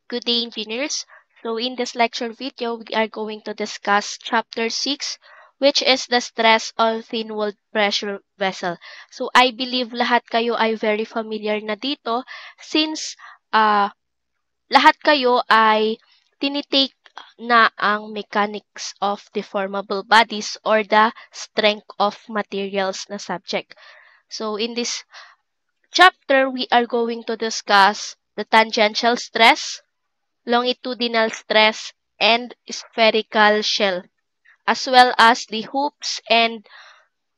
Good day, engineers. So in this lecture video, we are going to discuss Chapter 6, which is the stress on thin-walled pressure vessel. So I believe lahat kayo ay very familiar na dito since lahat kayo ay tinitake na ang mechanics of deformable bodies or the strength of materials na subject. So in this chapter, we are going to discuss the tangential stress, longitudinal stress, and spherical shell, as well as the hoops and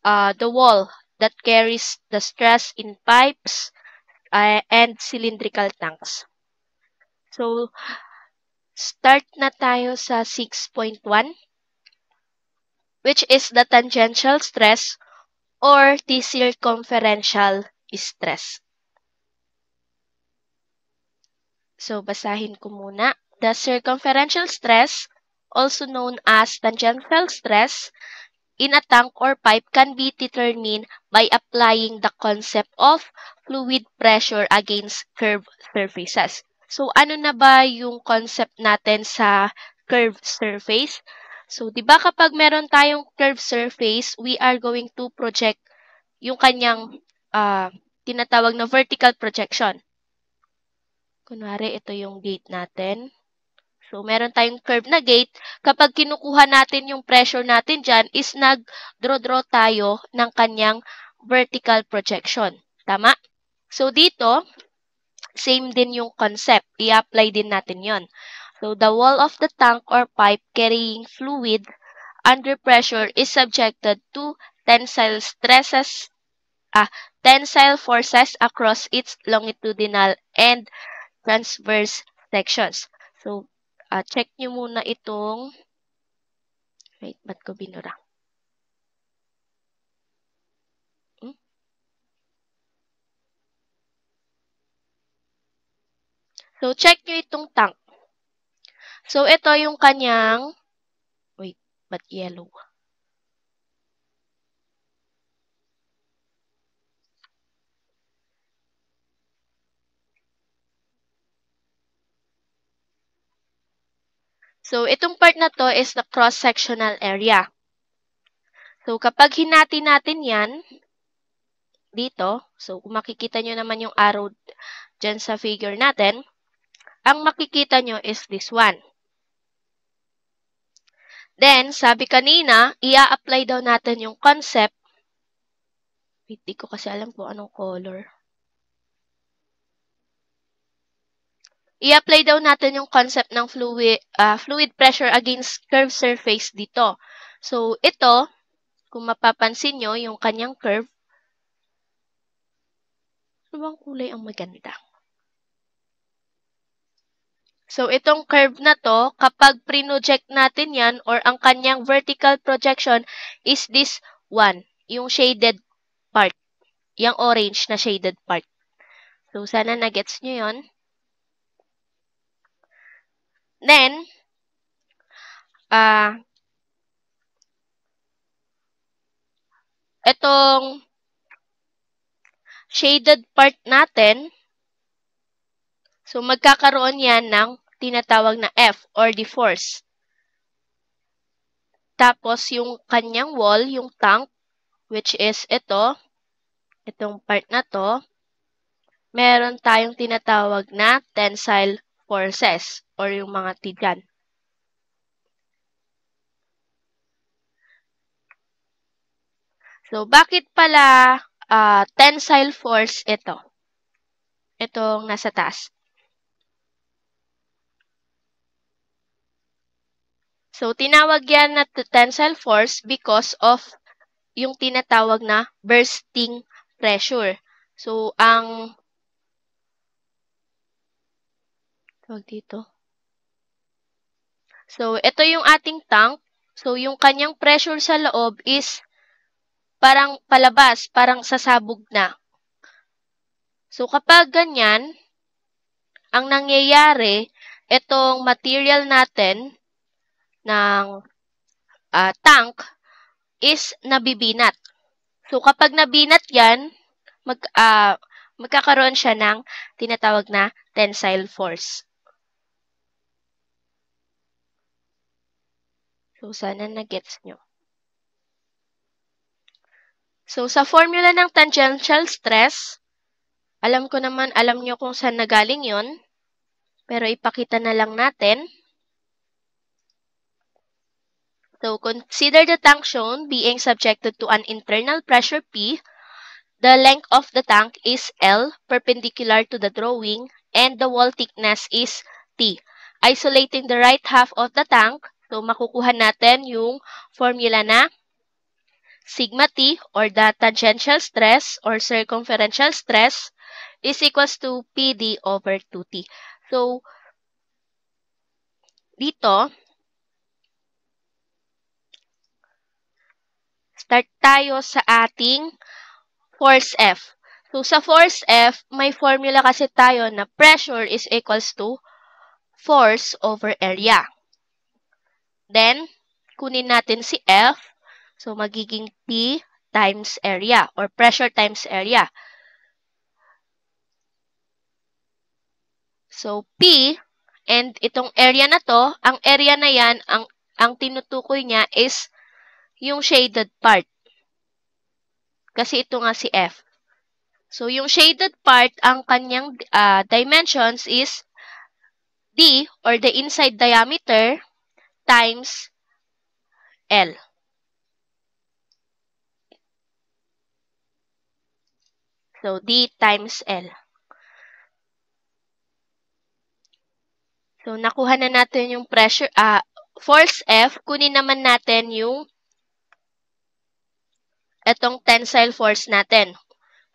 the wall that carries the stress in pipes and cylindrical tanks. So, start na tayo sa 6.1, which is the tangential stress or the circumferential stress. So, basahin ko muna. The circumferential stress, also known as tangential stress, in a tank or pipe can be determined by applying the concept of fluid pressure against curved surfaces. So, ano na ba yung concept natin sa curved surface? So, di ba kapag meron tayong curved surface, we are going to project yung kanyang tinatawag na vertical projection. Kunwari, ito yung gate natin. So, meron tayong curve na gate. Kapag kinukuha natin yung pressure natin dyan, is nag-draw tayo ng kanyang vertical projection. Tama? So, dito, same din yung concept. I-apply din natin yon. So, the wall of the tank or pipe carrying fluid under pressure is subjected to tensile forces across its longitudinal and transverse sections. So, check nyo muna itong, wait, ba't ko binura? So, check nyo itong tank. So, ito yung kanyang, wait, ba't yellow? So, itong part na to is the cross-sectional area. So, kapag hinati natin yan, dito, so kung makikita nyo naman yung arrow dyan sa figure natin, ang makikita nyo is this one. Then, sabi kanina, i-apply daw natin yung concept. Wait, di ko kasi alam kung anong color. I-apply daw natin yung concept ng fluid pressure against curved surface dito. So, ito, kung mapapansin nyo, yung kanyang curve, ano bang kulay ang maganda? So, itong curve na to, kapag pre-project natin yan, or ang kanyang vertical projection is this one, yung shaded part. Yung orange na shaded part. So, sana na-gets nyo yun. Then, itong shaded part natin, so magkakaroon yan ng tinatawag na F or the force. Tapos, yung kanyang wall, yung tank, which is ito, itong part na to, meron tayong tinatawag na tensile forces or yung mga tidyan. So, bakit pala tensile force ito? Itong nasa taas. So, tinawag yan na tensile force because of yung tinatawag na bursting pressure. So, tawag dito. So, ito yung ating tank. So, yung kanyang pressure sa loob is parang palabas, parang sasabog na. So, kapag ganyan, ang nangyayari, itong material natin ng tank is nabibinat. So, kapag nabinat yan, magkakaroon siya ng tinatawag na tensile force. So, sana na-gets nyo. So, sa formula ng tangential stress, alam nyo kung saan nagaling yon, pero ipakita na lang natin. So, consider the tank shown being subjected to an internal pressure P. The length of the tank is L, perpendicular to the drawing, and the wall thickness is T. Isolating the right half of the tank, so makukuha natin yung formula na sigma T, or the tangential stress or circumferential stress, is equals to PD over 2T. So, dito, start tayo sa ating force F. So, sa force F, may formula kasi tayo na pressure is equals to force over area. Then, kunin natin si F. So, magiging P times area or pressure times area. So, P, and itong area na to, ang area na yan, ang tinutukoy niya is yung shaded part. Kasi ito nga si F. So, yung shaded part, ang kanyang dimensions is D, or the inside diameter, times L. So, D times L. So, nakuha na natin yung pressure, force F. Kunin naman natin yung itong tensile force natin.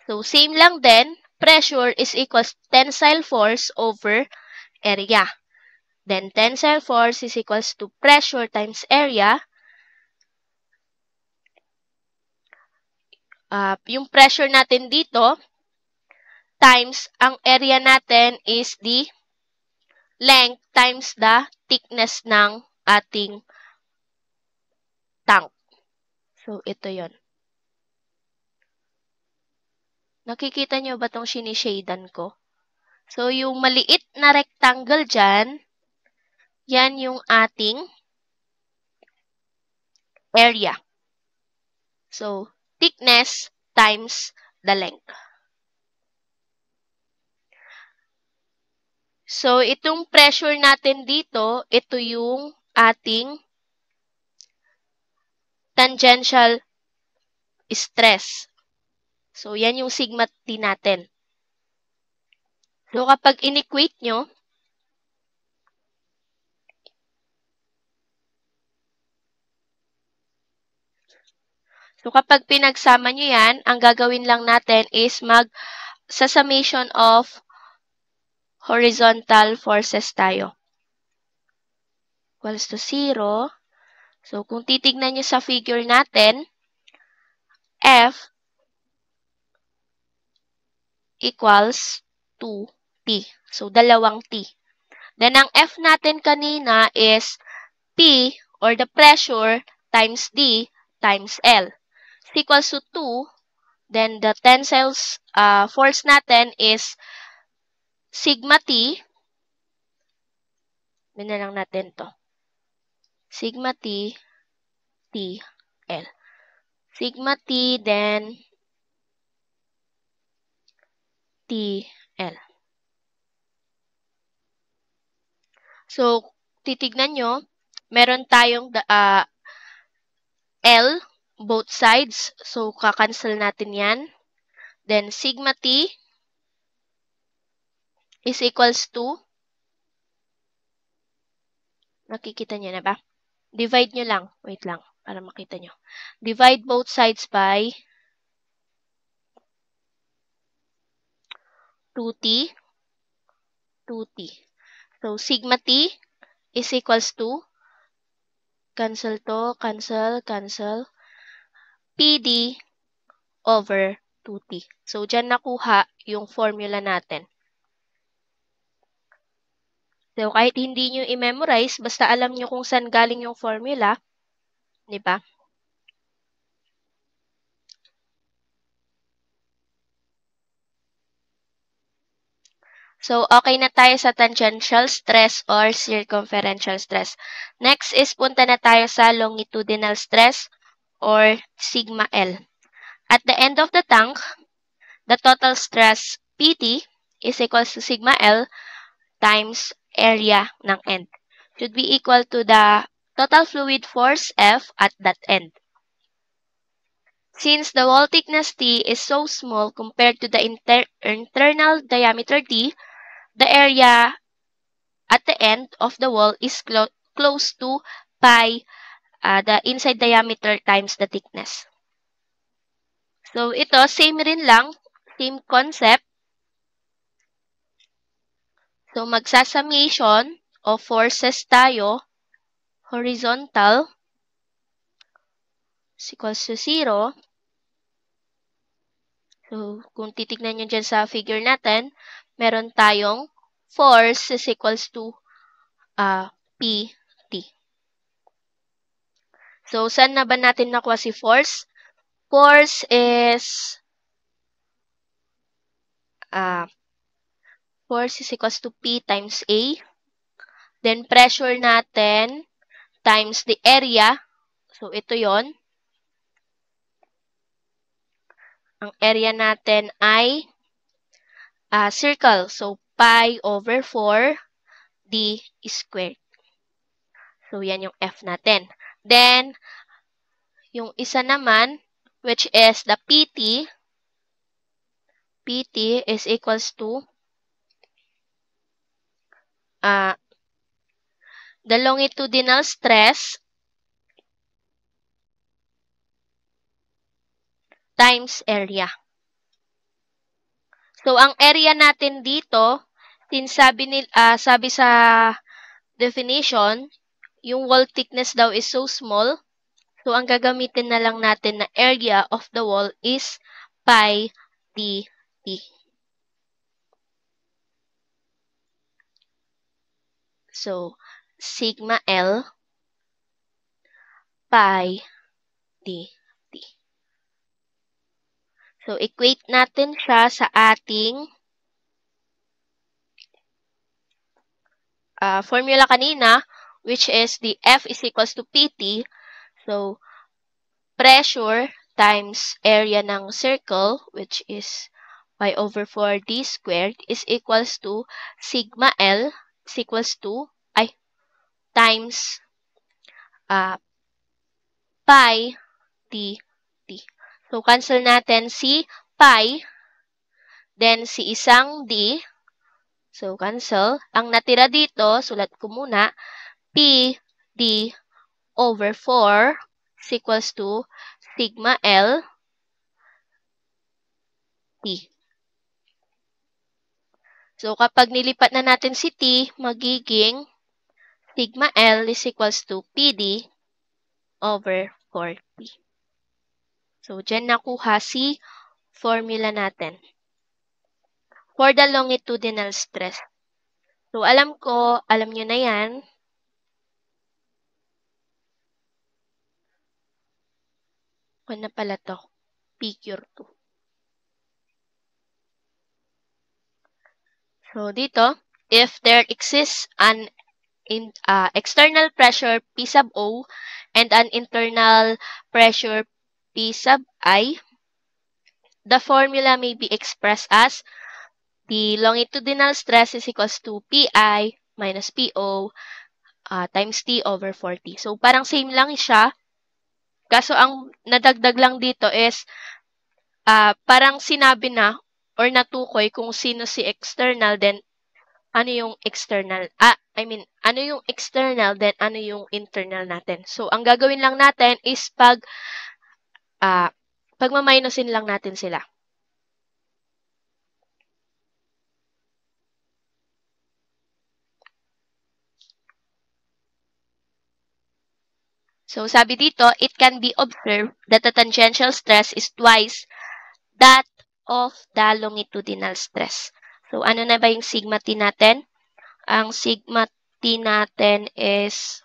So, same lang din. Pressure is equals tensile force over area. Then, tensile force is equals to pressure times area. Yung pressure natin dito, times, ang area natin is the length times the thickness ng ating tank. So, ito yon. Nakikita nyo ba itong sinishadan ko? So, yung maliit na rectangle dyan, yan yung ating area. So, thickness times the length. So, itong pressure natin dito, ito yung ating tangential stress. So, yan yung sigma T natin. So, kapag in-equate nyo, kapag pinagsama nyo yan, ang gagawin lang natin is sa summation of horizontal forces tayo. Equals to 0. So, kung titignan nyo sa figure natin, F equals 2T. So, dalawang T. Then, ang F natin kanina is P, or the pressure, times D, times L. Is equals to 2. Then, the tensile force natin is sigma T. Bina lang natin to. Sigma T, T, L. Sigma T, then T, L. So, titignan nyo, meron tayong L, both sides. So, kakancel natin yan. Then, sigma T is equals to, nakikita nyo na ba? Divide nyo lang. Wait lang, para makita nyo. Divide both sides by 2T, 2T. So, sigma T is equals to, cancel to, cancel, cancel, PD over 2T. So, dyan nakuha yung formula natin. So, kahit hindi nyo i-memorize, basta alam nyo kung saan galing yung formula, di ba? So, okay na tayo sa tangential stress or circumferential stress. Next is punta na tayo sa longitudinal stress or sigma L. At the end of the tank, the total stress PT is equals to sigma L times area ng end. Should be equal to the total fluid force F at that end. Since the wall thickness T is so small compared to the internal diameter D, the area at the end of the wall is close to pi, the inside diameter times the thickness. So, ito, same rin lang, same concept. So, magsasummation of forces tayo, horizontal is equals to 0. So, kung titignan nyo dyan sa figure natin, meron tayong force is equals to PT. So, saan na ba natin nakuha si force? Force is equals to P times A. Then, pressure natin times the area. So, ito yon. Ang area natin ay circle. So, pi over 4 d squared. So, yan yung F natin. Then, yung isa naman, which is the PT. PT is equals to the longitudinal stress times area. So, ang area natin dito, since sabi sa definition, yung wall thickness daw is so small. So, ang gagamitin na lang natin na area of the wall is pi dt. So, sigma L pi dt. So, equate natin siya sa ating formula kanina, which is the F is equals to PT. So, pressure times area ng circle, which is pi over 4d squared, is equals to sigma L is equals to, times pi dt. So, cancel natin si pi, then si isang d. So, cancel. Ang natira dito, sulat ko muna, p d over 4 is equals to sigma L t. So, kapag nilipat na natin si t, magiging sigma L is equals to PD over 4T. So, dyan nakuha si formula natin for the longitudinal stress. So, alam nyo na yan. Ano na pala to? Figure 2. So, dito, if there exists an external pressure P sub O and an internal pressure P sub I, the formula may be expressed as the longitudinal stress is equals to Pi minus Po times T over 40. So, parang same lang siya. Kaso, ang nadagdag lang dito is parang sinabi na or natukoy kung sino si external, then ano yung external. Ano yung external, then ano yung internal natin. So, ang gagawin lang natin is pagmaminusin lang natin sila. So, sabi dito, it can be observed that the tangential stress is twice that of the longitudinal stress. So, ano na ba yung sigma t natin? Ang sigma t natin is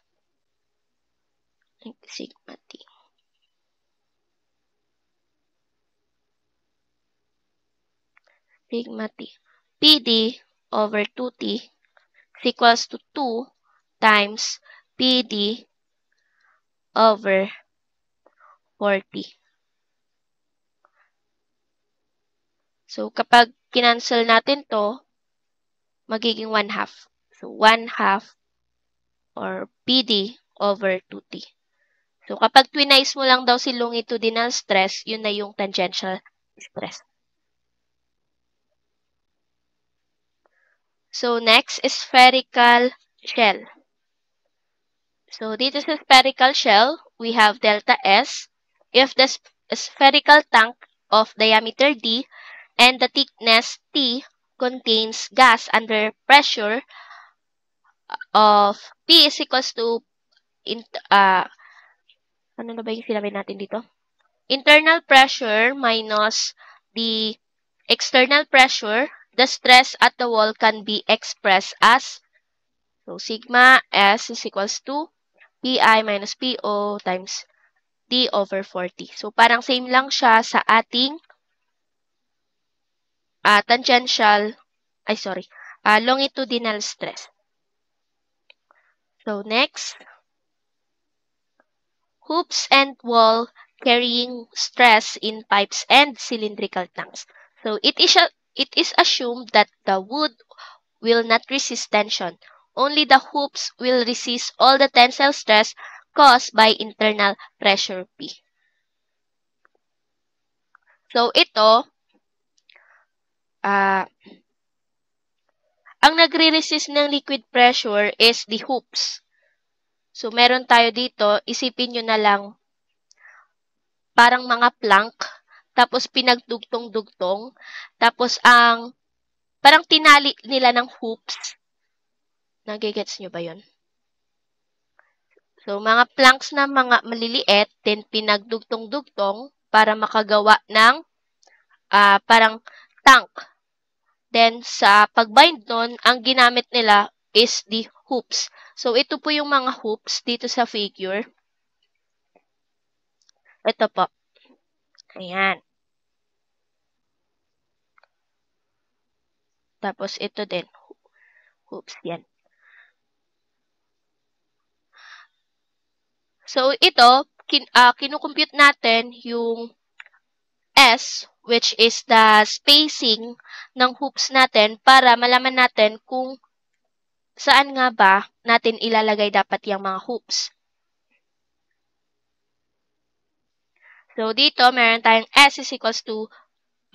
sigma t. Sigma t. PD over 2t is equals to 2 times PD over 40. So, kapag kinancel natin to, magiging 1 half. So, 1 half or PD over 2t. So, kapag twinize mo lang daw si longitudinal stress, yun na yung tangential stress. So, next is spherical shell. So, dito sa spherical shell, we have delta S. If the spherical tank of diameter D and the thickness T contains gas under pressure of P is equals to ano na ba yung sinabi natin dito? Internal pressure minus the external pressure, the stress at the wall can be expressed as, so sigma S is equals to PI minus PO times D over 40. So parang same lang siya sa ating longitudinal stress. So next, hoops and wall carrying stress in pipes and cylindrical tanks. So it is assumed that the wood will not resist tension. Only the hoops will resist all the tensile stress caused by internal pressure P. So ito, ang nagre-resist ng liquid pressure is the hoops. So meron tayo dito, isipin nyo na lang, parang mga plank, tapos pinagdugtong-dugtong, tapos parang tinali nila ng hoops. Nagigets nyo ba yun? So, mga planks na mga maliliit, then pinagdugtong-dugtong para makagawa ng parang tank. Then, sa pagbind nun, ang ginamit nila is the hoops. So, ito po yung mga hoops dito sa figure. Ito po. Ayan. Tapos, ito din. Hoops yan. So, ito, kinukompute natin yung S, which is the spacing ng hoops natin para malaman natin kung saan nga ba natin ilalagay dapat yung mga hoops. So, dito, meron tayong S is equals to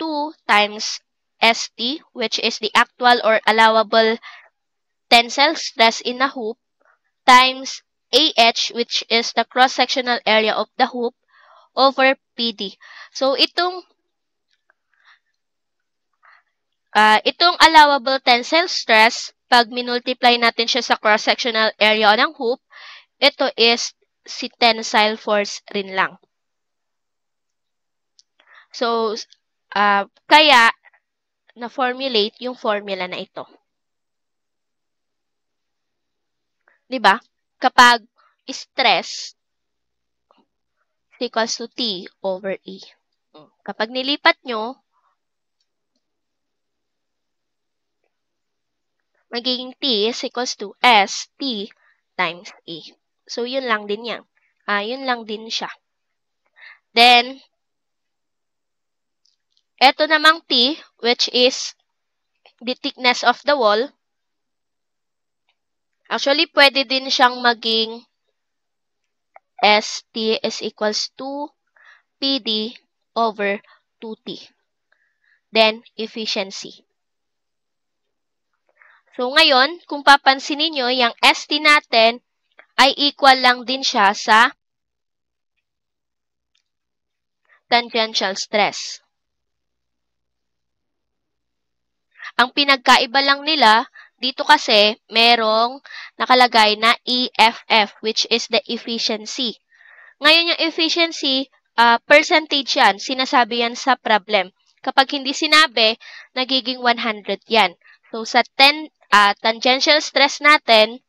2 times ST, which is the actual or allowable tensile stress in a hoop, times AH, which is the cross-sectional area of the hoop, over PD. So, itong allowable tensile stress, pag minultiply natin siya sa cross-sectional area ng hoop, ito is si tensile force rin lang. So, kaya, na-formulate yung formula na ito. Diba? Kapag stress is equals to T over E. Kapag nilipat nyo, magiging T is equals to ST times E. So, yun lang din yan. Yun lang din siya. Then, eto namang T, which is the thickness of the wall. Actually, pwede din siyang maging ST is equals to PD over 2T. Then, efficiency. So, ngayon, kung papansinin nyo, yung ST natin ay equal lang din siya sa tangential stress. Ang pinagkaiba lang nila, dito kasi merong nakalagay na EFF, which is the efficiency. Ngayon yung efficiency, percentage yan. Sinasabi yan sa problem. Kapag hindi sinabi, nagiging 100 yan. So, sa tangential stress natin,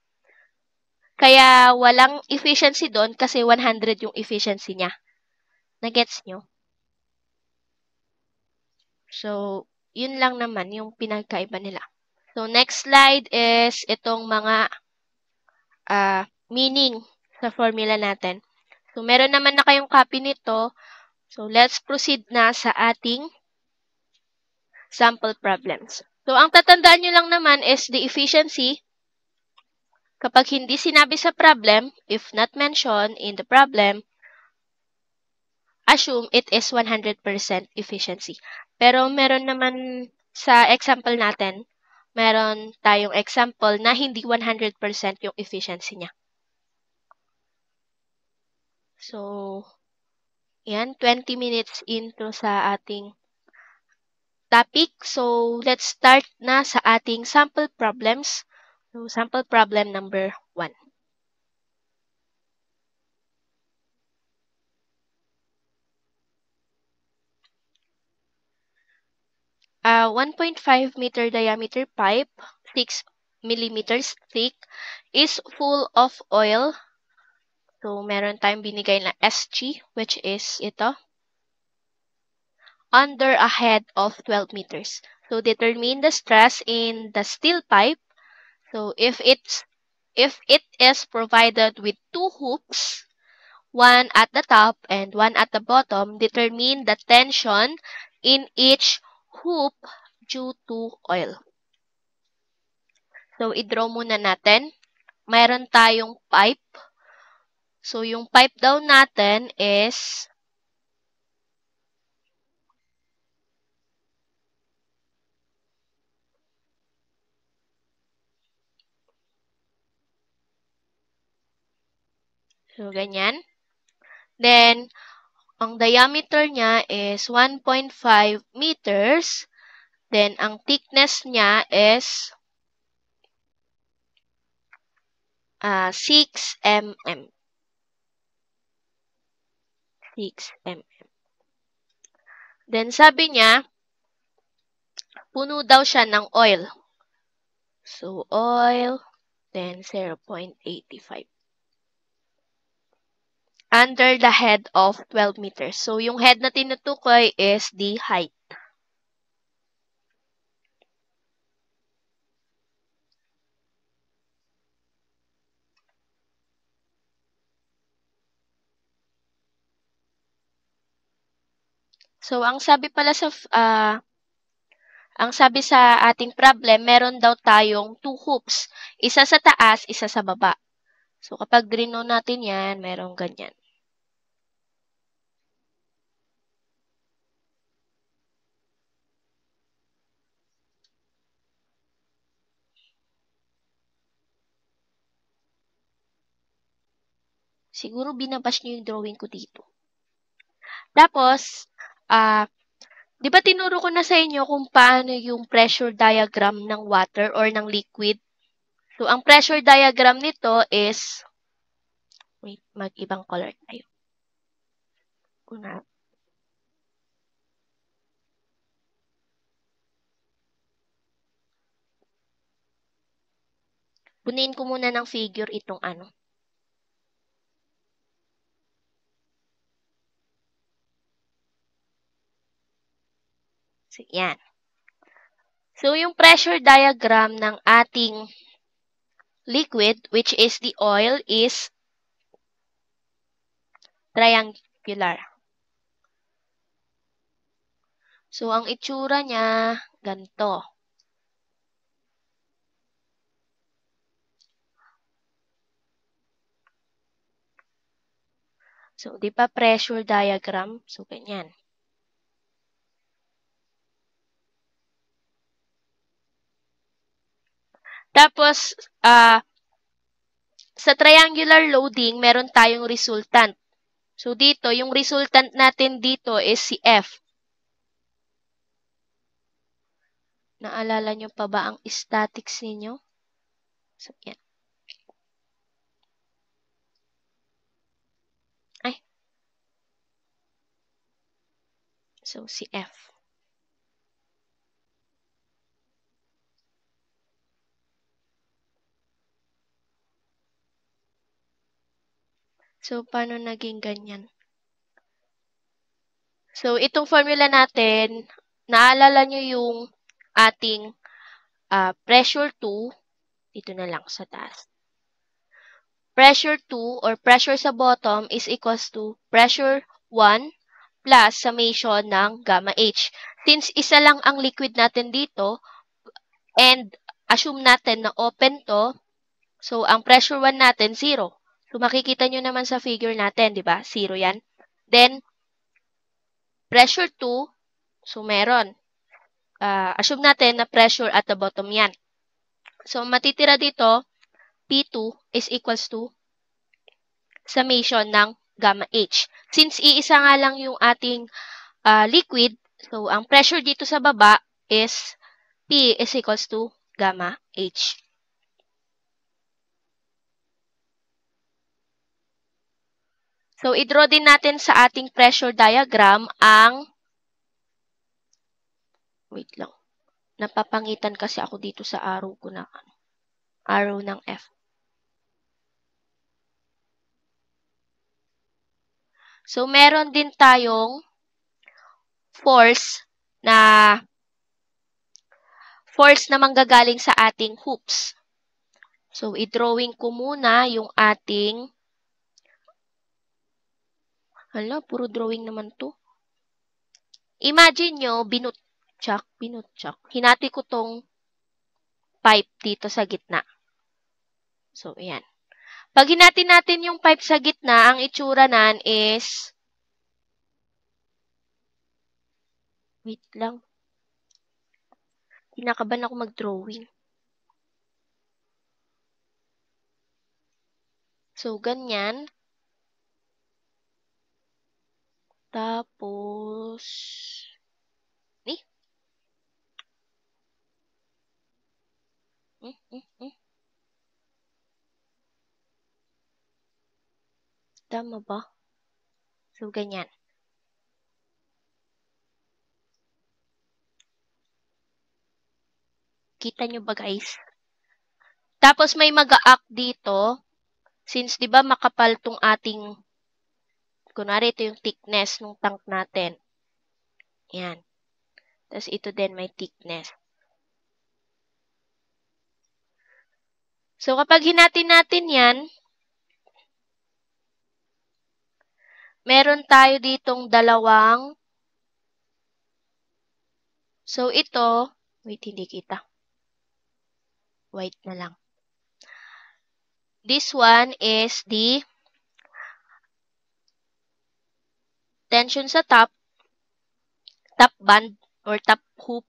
kaya walang efficiency doon kasi 100 yung efficiency niya. Nagets nyo? So, yun lang naman yung pinagkaiba nila. So, next slide is itong mga meaning sa formula natin. So, meron naman na kayong copy nito. So, let's proceed na sa ating sample problems. So, ang tatandaan nyo lang naman is the efficiency. Kapag hindi sinabi sa problem, if not mentioned in the problem, assume it is 100% efficiency. Pero meron naman sa example natin, meron tayong example na hindi 100% yung efficiency niya. So, yan, 20 minutes into sa ating topic. So, let's start na sa ating sample problems. So, sample problem number 1. 1.5 meter diameter pipe, 6 millimeters thick, is full of oil. So, meron tayong binigay na SG, which is ito, under a head of 12 meters. So, determine the stress in the steel pipe. So, if it is provided with two hoops, one at the top and one at the bottom, determine the tension in each hoop due to oil. So, i-draw muna natin. Mayroon tayong pipe. So, yung pipe daw natin is so, ganyan. Then, ang diameter niya is 1.5 meters. Then, ang thickness niya is 6 mm. 6 mm. Then, sabi niya, puno daw siya ng oil. So, oil, then 0.85. Under the head of 12 meters. So, yung head na tinutukoy is the height. So, ang sabi sa ating problem, meron daw tayong two hoops. Isa sa taas, isa sa baba. So, kapag drino natin yan, merong ganyan. Siguro binabash nyo yung drawing ko dito. Tapos, di ba tinuro ko na sa inyo kung paano yung pressure diagram ng water or ng liquid? So, ang pressure diagram nito is, wait, mag-ibang color tayo. Bunin ko muna ng figure itong ano. So, yan. So, yung pressure diagram ng ating liquid, which is the oil, is triangular. So, ang itsura niya, ganito. So, di ba pressure diagram? So, ganyan. Tapos, sa triangular loading, meron tayong resultant. So, dito, yung resultant natin dito is si F. Naalala nyo pa ba ang statics ninyo? So, yan. So, si F. So, paano naging ganyan? So, itong formula natin, naalala nyo yung ating pressure 2, dito na lang sa taas. Pressure 2 or pressure sa bottom is equals to pressure 1 plus summation ng gamma H. Since isa lang ang liquid natin dito, and assume natin na open to, so ang pressure 1 natin, 0. So makikita nyo naman sa figure natin, di ba? 0 yan. Then, pressure 2, so meron. Assume natin na pressure at the bottom yan. So matitira dito, P2 is equals to summation ng gamma H. Since iisa nga lang yung ating liquid, so ang pressure dito sa baba is P is equals to gamma H. So, i-draw din natin sa ating pressure diagram ang, wait lang, napapangitan kasi ako dito sa arrow ko na, arrow ng F. So, meron din tayong force na manggagaling sa ating hoops. So, i-drawing ko muna yung ating, hala, puro drawing naman to. Imagine nyo, binutchak. Hinati ko tong pipe dito sa gitna. So, ayan. Pag hinati natin yung pipe sa gitna, ang itsura nan is, wait lang. Kinakabahan ako mag-drawing. So, ganyan. Tapos, eh? Tama ba? So, ganyan. Kita nyo ba, guys? Tapos, may mag-a-act dito. Since, di ba, makapal tong ating, kunwari, ito yung thickness ng tank natin. Yan. Tapos, ito din may thickness. So, kapag hinati natin yan, meron tayo ditong dalawang. So, ito, wait, hindi kita. White na lang. This one is the tension sa top band or top hoop.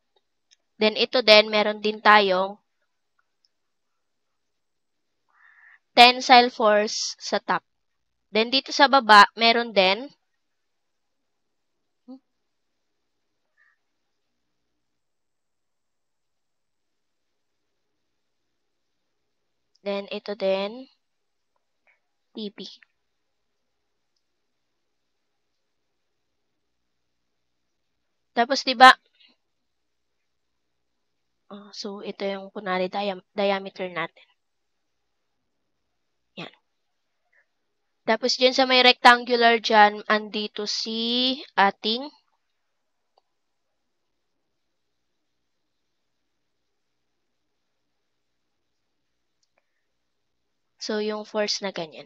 Then, ito din, meron din tayong tensile force sa top. Then, dito sa baba, meron din then, ito din TP. Tapos, diba, so, ito yung kunwari diameter natin. Yan. Tapos, dyan sa may rectangular dyan, andito si ating so, yung force na ganyan.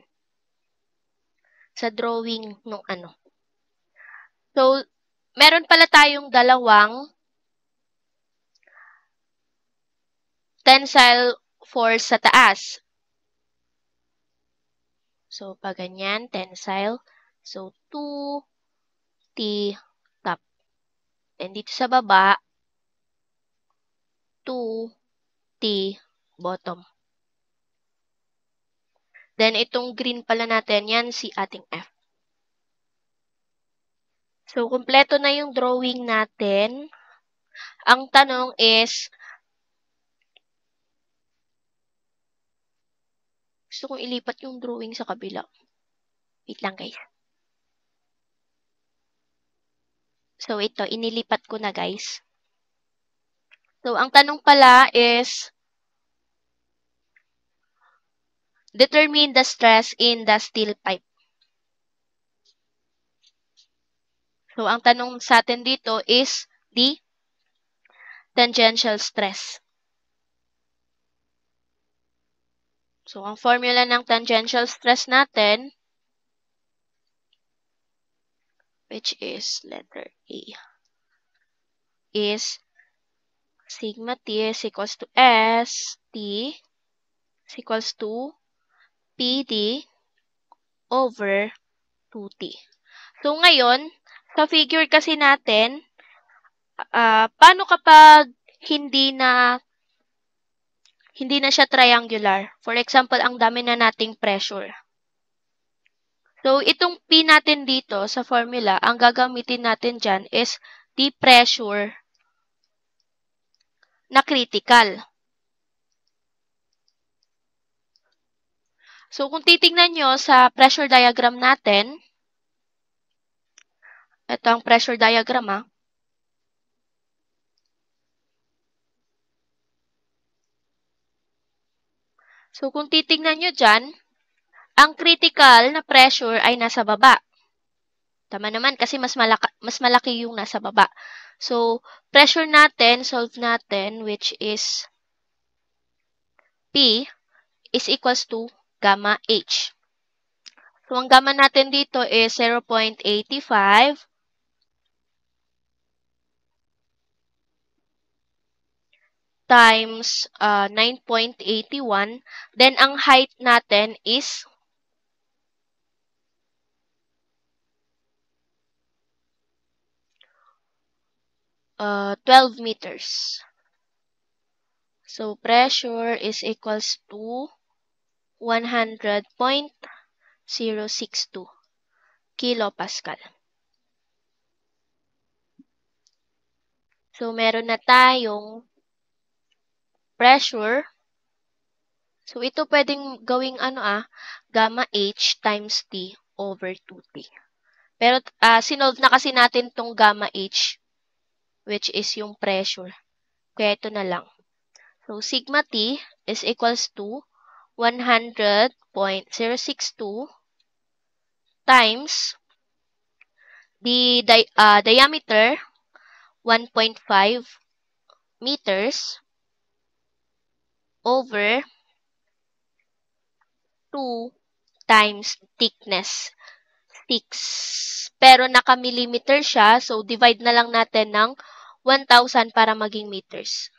Sa drawing nung ano. So, meron pala tayong dalawang tensile force sa taas. So, pag ganyan, tensile. So, 2T top. And dito sa baba, 2T bottom. Then, itong green pala natin, yan si ating F. So, kumpleto na yung drawing natin. Ang tanong is, gusto kong ilipat yung drawing sa kabila. Wait lang, guys. So, ito, inilipat ko na, guys. So, ang tanong pala is, determine the stress in the steel pipe. So, ang tanong sa atin dito is the tangential stress. So, ang formula ng tangential stress natin, which is letter A, is sigma T is equals to S T is equals to PD over 2T. So, ngayon, sa figure kasi natin, paano kapag hindi na siya triangular? For example, ang dami na nating pressure. So, itong P natin dito sa formula, ang gagamitin natin dyan is the pressure na critical. So, kung titingnan nyo sa pressure diagram natin, ito ang pressure diagram. So, kung titingnan nyo dyan, ang critical na pressure ay nasa baba. Tama naman kasi mas malaki yung nasa baba. So, pressure natin, solve natin, which is P is equals to gamma H. So, ang gamma natin dito is 0.85 times 9.81. Then, ang height natin is 12 meters. So, pressure is equals to 100.062 kilopascal. So, meron na tayong pressure. So, ito pwedeng gawing gamma H times T over 2T. Pero, sinolve na kasi natin tong gamma H, which is yung pressure. Kaya ito na lang. So, sigma T is equals to 100.062 times the diameter, 1.5 meters, over 2 times thickness, 6. Pero naka-millimeter siya, so divide na lang natin ng 1,000 para maging meters.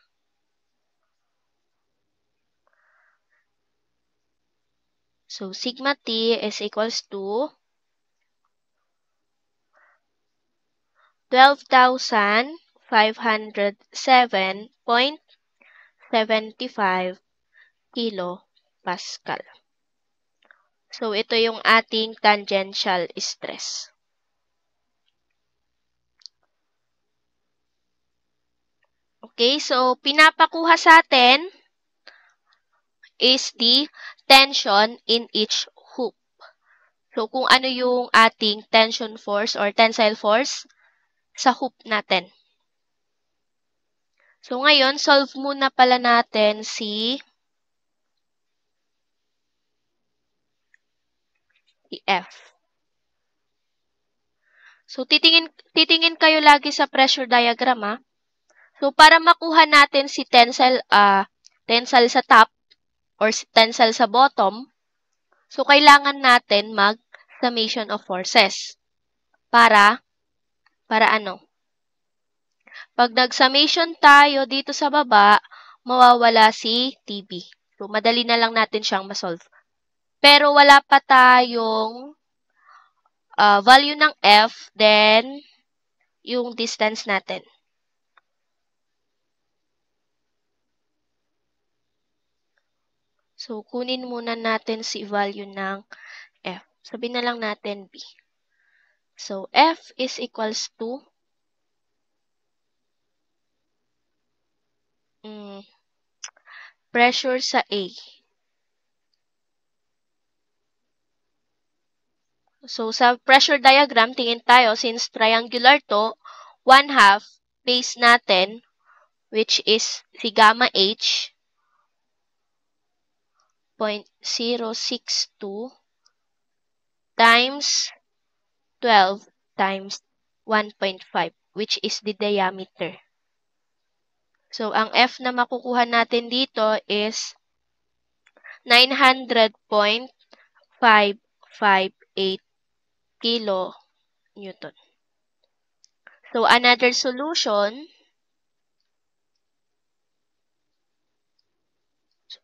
So, sigma T is equals to 12,507.75 kilopascal. So, ito yung ating tangential stress. Okay, so pinapakuha sa atin is the tension in each hoop. So, kung ano yung ating tension force or tensile force sa hoop natin. So, ngayon, solve muna pala natin si F. So, titingin kayo lagi sa pressure diagram, So, para makuha natin si tensile sa top or si tensile sa bottom, so, kailangan natin mag-summation of forces. Para ano? Pag nag-summation tayo dito sa baba, mawawala si TB. So, madali na lang natin siyang masolve. Pero wala pa tayong value ng F, then yung distance natin. So, kunin muna natin si value ng F. Sabihin na lang natin B. So, F is equals to pressure sa A. So, sa pressure diagram, tingin tayo, since triangular to, 1/2 base natin, which is si gamma H, 0.062 times 12 times 1.5, which is the diameter. So, ang F na makukuha natin dito is 900.558 kilonewton. So, another solution,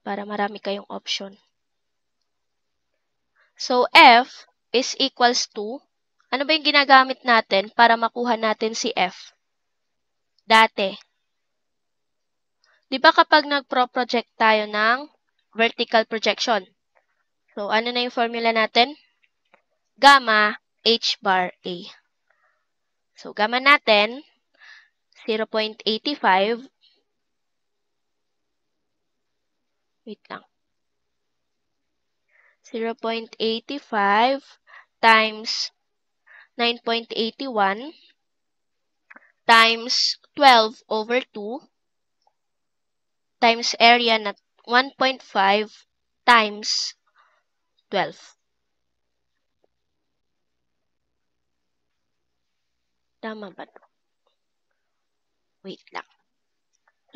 para marami kayong option. So, F is equals to, ano ba yung ginagamit natin para makuha natin si F? Dati. Di ba kapag nagpro-project tayo ng vertical projection? So, ano na yung formula natin? Gamma H bar A. So, gamma natin, 0.85. Wait lang. 0.85 times 9.81 times 12 over 2 times area na 1.5 times 12. Tama ba ito? Wait lang.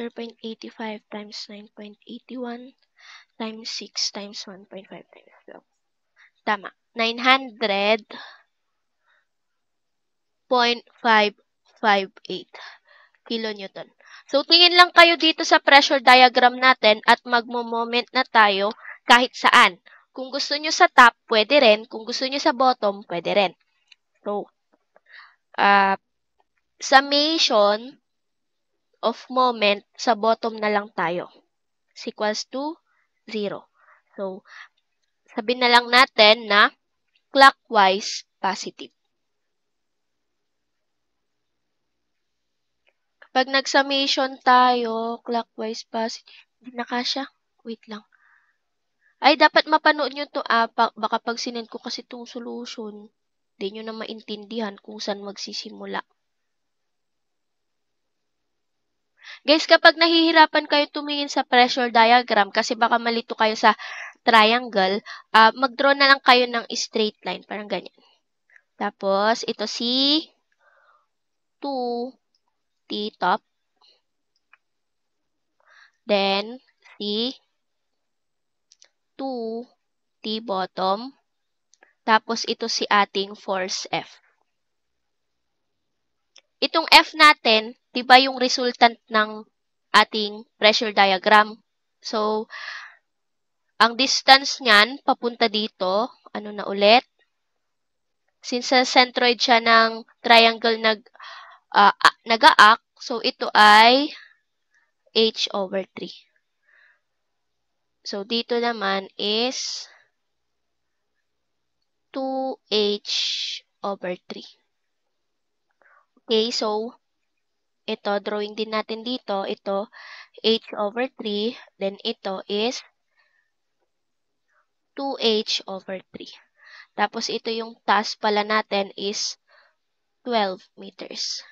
0.85 times 9.81 times 6 times 1.5 times 12. Tama. 900.558 kilonewton. So, tingin lang kayo dito sa pressure diagram natin at magmo-moment na tayo kahit saan. Kung gusto nyo sa top, pwede rin. Kung gusto nyo sa bottom, pwede rin. So, summation of moment sa bottom na lang tayo. Is equals to 0. So, sabihin na lang natin na clockwise positive. Pag nag-summation tayo, clockwise positive, hindi na kasya. Wait lang. Ay, dapat mapanood nyo to. Baka pag sinend ko kasi itong solution, hindi nyo na maintindihan kung saan magsisimula. Guys, kapag nahihirapan kayo tumingin sa pressure diagram kasi baka malito kayo sa triangle, mag-draw na lang kayo ng straight line. Parang ganyan. Tapos, ito si 2T top. Then, si 2T bottom. Tapos, ito si ating force F. Itong F natin, di ba yung resultant ng ating pressure diagram? So, ang distance niyan, papunta dito, ano na ulit? Since sa centroid siya ng triangle nag-a-act, so ito ay h over 3. So, dito naman is 2h over 3. Okay, so, ito, drawing din natin dito, ito, h over 3, then ito is 2h over 3. Tapos, ito yung task pala natin is 12 meters.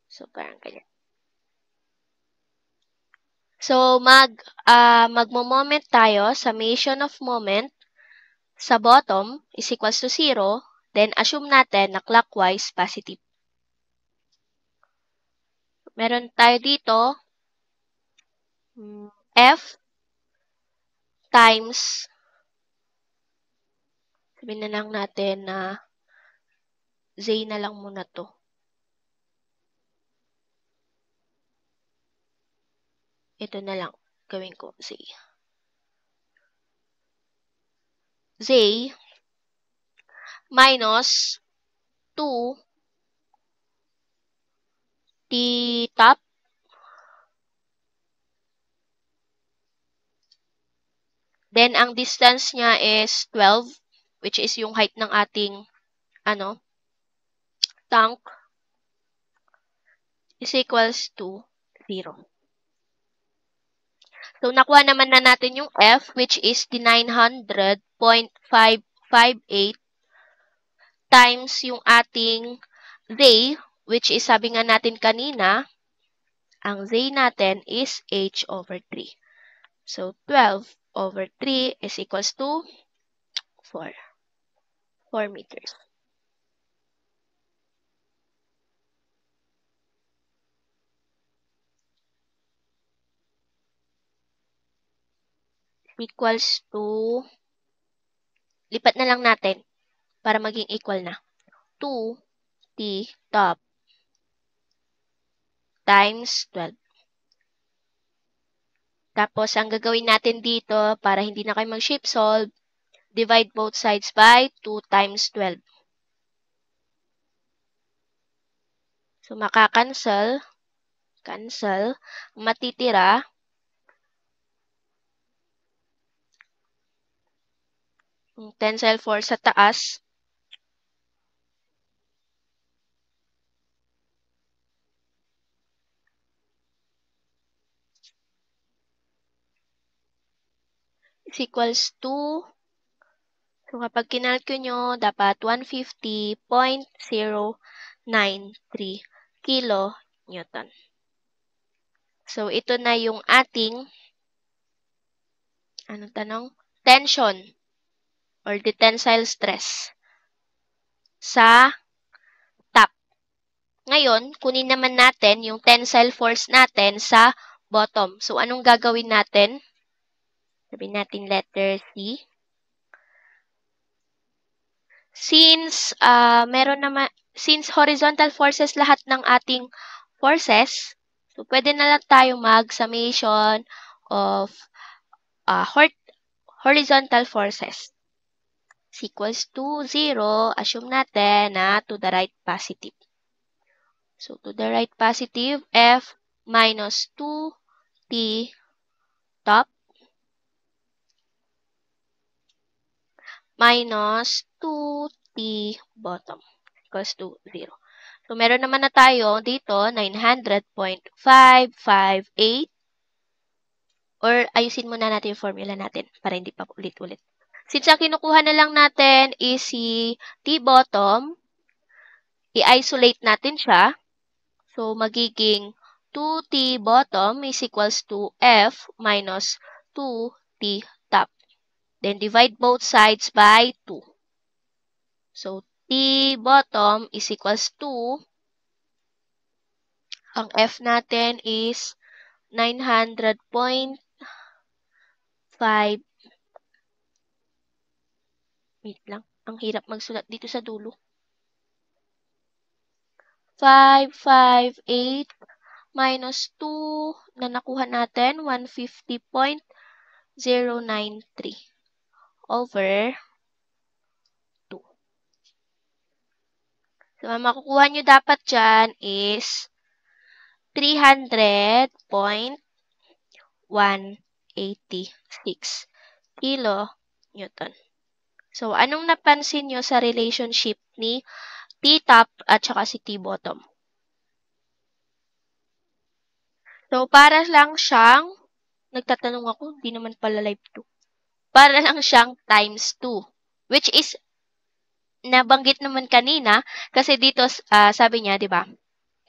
So, parang ganyan. So, magmo-moment tayo, summation of moment sa bottom is equals to 0, then assume natin na clockwise positive. Meron tayo dito, F times, sabihin na lang natin na Z na lang muna to. Ito na lang, gawin ko Z. Z minus 2 T top then ang distance niya is 12 which is yung height ng ating tank is equals to 0. So, nakuha naman na natin yung F, which is the 900.558 times yung ating Z, which is sabi nga natin kanina, ang Z natin is H over 3. So, 12 over 3 is equals to 4. 4 meters. equals to, lipat na lang natin para maging equal na. 2t top times 12. Tapos, ang gagawin natin dito, para hindi na kayo mag-shape solve, divide both sides by 2 times 12. So, cancel, matitira, yung tensile force sa taas, is equals to, so kapag kinalco nyo, dapat 150.093 kilo Newton. So, ito na yung ating, anong tanong? Tension or the tensile stress sa top. Ngayon, kunin naman natin yung tensile force natin sa bottom. So, anong gagawin natin? Sabihin natin letter C. Since since horizontal forces lahat ng ating forces, so pwede na lang tayo mag-summation of horizontal forces. Is equals to 0, assume natin na to the right positive. So, to the right positive, F minus 2t top minus 2t bottom equals to 0. So, meron naman na tayo dito 900.558 or ayusin muna natin yung formula natin para hindi pa ulit-ulit. Since ang kinukuha na lang natin is si t bottom, i-isolate natin siya. So, magiging 2t bottom is equals to F minus 2t top. Then, divide both sides by 2. So, t bottom is equals to, ang F natin is 900.5. Wait lang. Ang hirap magsulat dito sa dulo. 558 minus 2 na nakuha natin, 150.093 over 2. So, ang makukuha nyo dapat dyan is 300.186 kilo Newton. So, anong napansin nyo sa relationship ni T-top at saka si T-bottom? So, para lang siyang, nagtatanong ako, hindi naman pala live 2. Para lang siyang times 2. Which is, nabanggit naman kanina, kasi dito, sabi niya, di ba?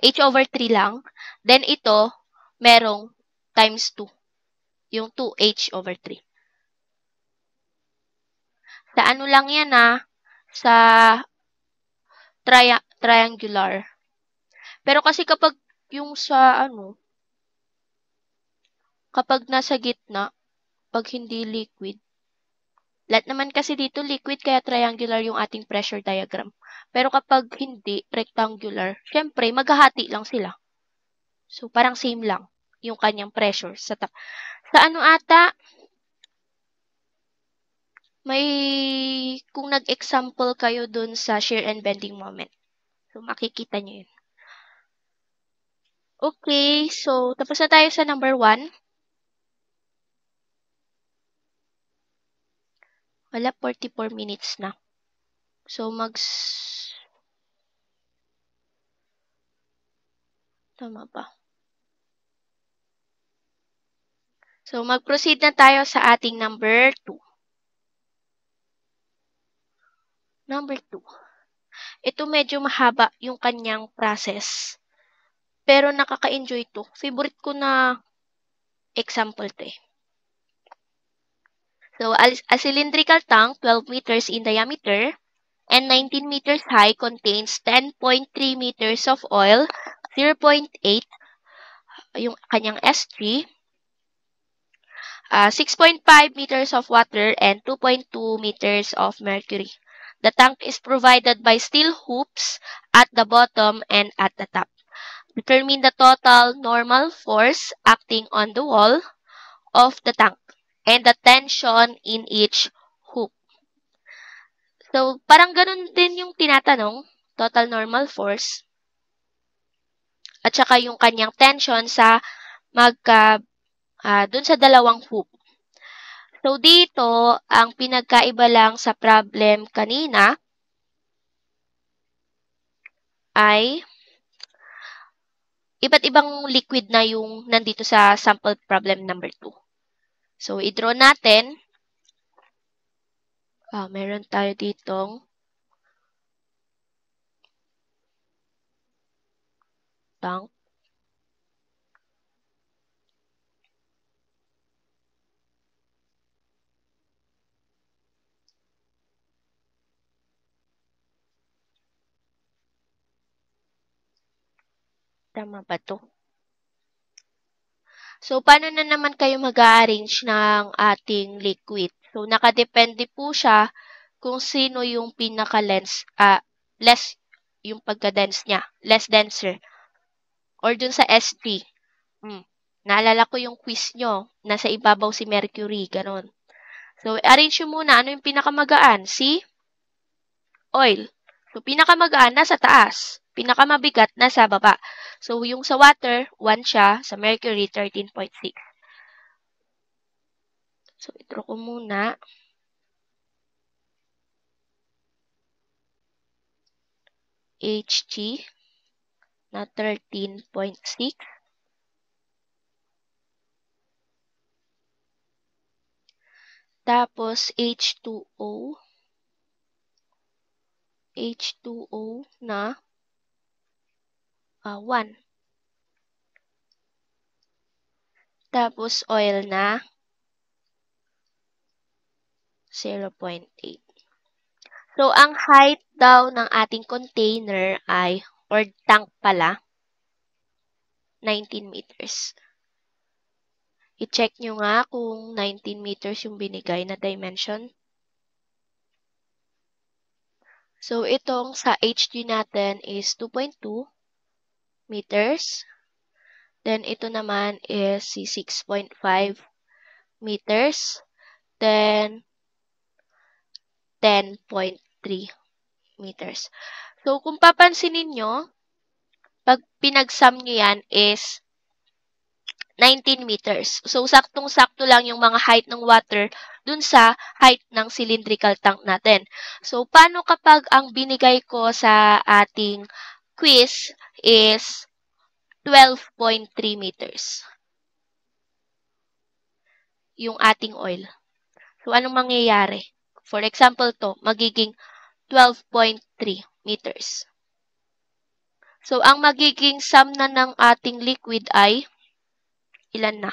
H over 3 lang. Then, ito, merong times 2. Yung 2H over 3. Sa ano lang yan, sa triangular. Pero kasi kapag yung sa kapag nasa gitna, pag hindi liquid, lahat naman kasi dito liquid, kaya triangular yung ating pressure diagram. Pero kapag hindi, rectangular, syempre, maghahati lang sila. So, parang same lang yung kanyang pressure. Sa ata, kung nag-example kayo dun sa shear and bending moment. So, makikita nyo yun. Okay, so, tapos na tayo sa number 1. Wala, 44 minutes na. So, tama ba? So, mag-proceed na tayo sa ating number 2. Number 2. Ito medyo mahaba yung kanyang process. Pero nakaka-enjoy to. Favorite ko na example to eh. So, a cylindrical tank, 12 meters in diameter, and 19 meters high, contains 10.3 meters of oil, 0.8 yung kanyang S3, 6.5 meters of water and 2.2 meters of mercury. The tank is provided by steel hoops at the bottom and at the top. Determine the total normal force acting on the wall of the tank and the tension in each hoop. So, parang ganun din yung tinatanong, total normal force, at saka yung kanyang tension sa dun sa dalawang hoop. So, dito, ang pinagkaiba lang sa problem kanina ay iba't ibang liquid na yung nandito sa sample problem number 2. So, i-draw natin. Meron tayo ditong tank. Tama ba to? So, paano na naman kayo mag-arrange ng ating liquid? So, nakadepende po siya kung sino yung pinaka-less yung pagka-dense niya, less denser, or dun sa SG. Naalala ko yung quiz nyo, nasa ibabaw si Mercury, ganon. So, arrange nyo muna, ano yung pinakamagaan? Si oil. So, pinakamagaan, nasa taas. Pinakamabigat, nasa baba. So, yung sa water, 1 siya. Sa mercury, 13.6. So, i-draw ko muna. Hg na 13.6. Tapos, H2O. H2O na 1. Tapos, oil na 0.8. So, ang height daw ng ating container ay, or tank pala, 19 meters. I-check nyo nga kung 19 meters yung binigay na dimension. So, itong sa HG natin is 2.2 meters. Then, ito naman is si 6.5 meters. Then, 10.3 meters. So, kung papansinin nyo, pag pinagsum nyo yan is 19 meters. So, saktong-sakto lang yung mga height ng water dun sa height ng cylindrical tank natin. So, paano kapag ang binigay ko sa ating quiz is 12.3 meters? Yung ating oil. So, anong mangyayari? For example to, magiging 12.3 meters. So, ang magiging sum na ng ating liquid ay ilan na?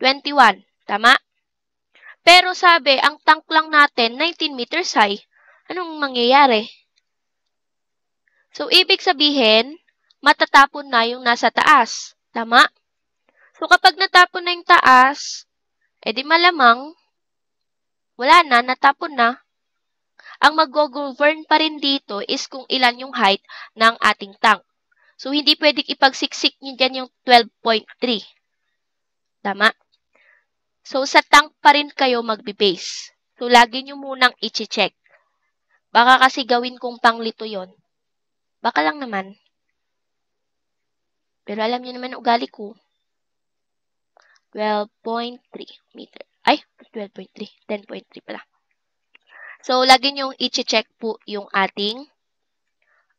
21. Tama? Pero sabi, ang tank lang natin, 19 meters high. Anong mangyayari? So, ibig sabihin, matatapon na yung nasa taas. Tama? So, kapag natapon na yung taas, edi malamang, wala na, natapon na. Ang mag-govern pa rin dito is kung ilan yung height ng ating tank. So, hindi pwedeng ipagsiksik nyo dyan yung 12.3. Tama? So, sa tank pa rin kayo magbe-base. So, lagi nyo munang i-check. Baka kasi gawin kong panglito yon. Baka lang naman. Pero alam nyo naman ugali ko. 12.3 meter. Ay, 12.3. 10.3 pala. So, lagi nyo i-check po yung ating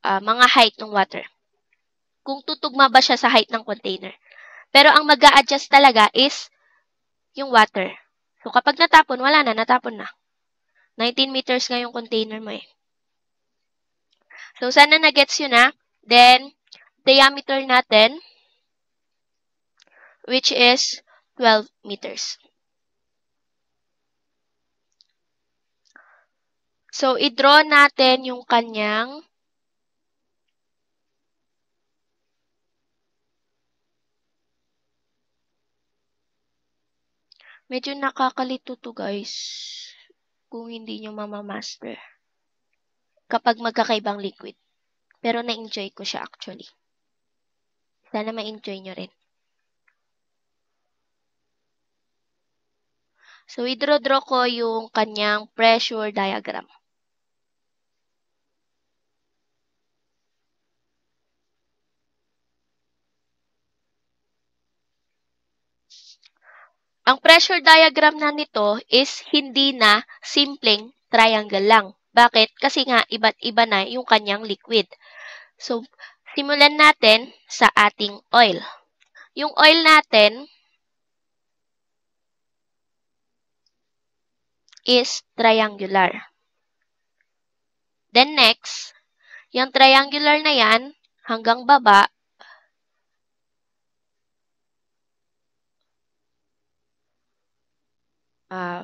mga height ng water. Kung tutugma ba siya sa height ng container. Pero ang mag-a-adjust talaga is yung water. So, kapag natapon, wala na, natapon na. 19 meters nga yung container mo eh. So, sana na-gets yun na. Then, diameter natin, which is 12 meters. So, i-draw natin yung kanyang Medyo nakakalito to guys kung hindi nyo mamamaster kapag magkakaibang liquid. Pero na-enjoy ko siya actually. Sana ma-enjoy nyo rin. So, i-draw ko yung kanyang pressure diagram. Ang pressure diagram na nito is hindi na simpleng triangle lang. Bakit? Kasi nga, iba't iba na yung kanyang liquid. So, simulan natin sa ating oil. Yung oil natin is triangular. Then next, yung triangular na yan, hanggang baba,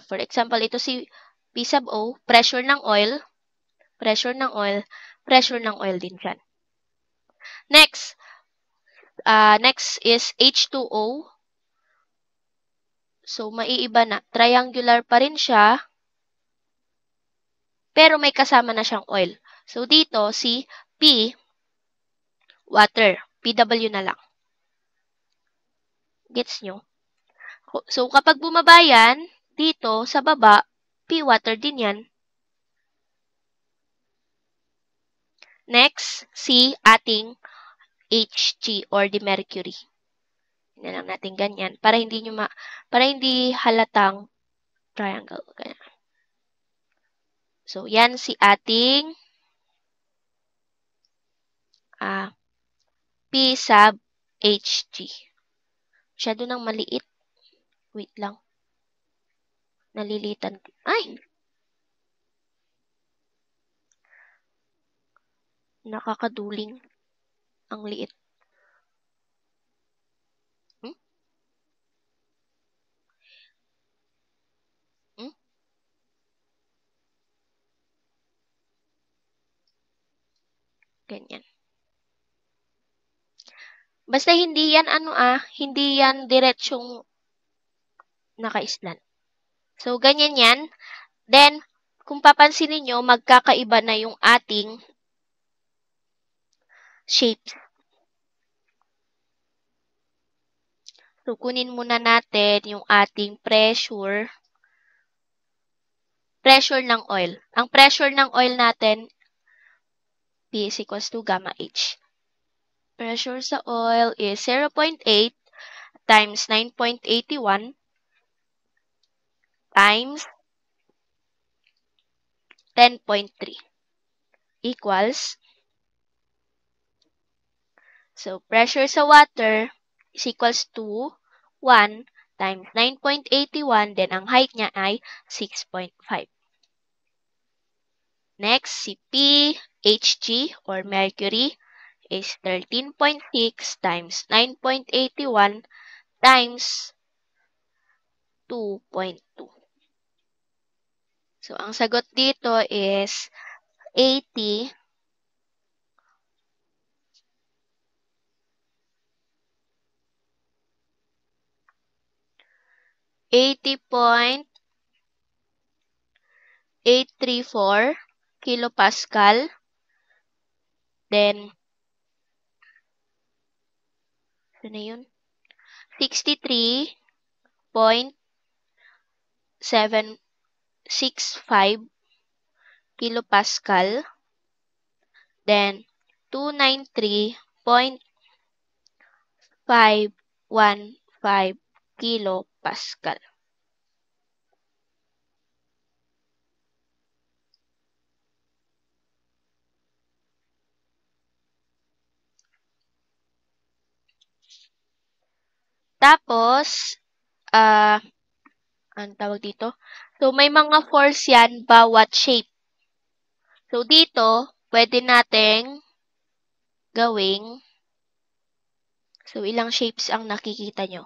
for example, ito si P sub O, pressure ng oil, pressure ng oil, pressure ng oil din dyan. Next is H2O. So, maiiba na. Triangular pa rin siya, pero may kasama na siyang oil. So, dito, si P, water. PW na lang. Gets nyo? So, kapag bumaba yan, dito, sa baba, P water din yan. Next, si ating Hg or the mercury. Hindi lang natin ganyan para hindi halatang triangle. Ganyan. So, yan si ating P sub Hg. Masyado nang maliit. Wait lang. Nalilitan. Ay! Nakakaduling. Ang liit. Hmm? Hmm? Ganyan. Basta hindi yan hindi yan diretsyong naka-islan. So, ganyan yan. Then, kung papansinin nyo, magkakaiba na yung ating shapes. So, kunin muna natin yung ating pressure ng oil. Ang pressure ng oil natin, P is equals to gamma H. Pressure sa oil is 0.8 times 9.81 times 10.3 equals, so pressure sa water is equals to 1 times 9.81, then ang height niya ay 6.5. Next, si Hg or mercury is 13.6 times 9.81 times 2.2. So, ang sagot dito is 80 80.834 kilopascal. Then, ano na yun? 63.765 kilopascal. Then, 293.515 kilopascal. Tapos, ang tawag dito? So, may mga force yan bawat shape. So, dito, pwede nating gawing, so, ilang shapes ang nakikita nyo.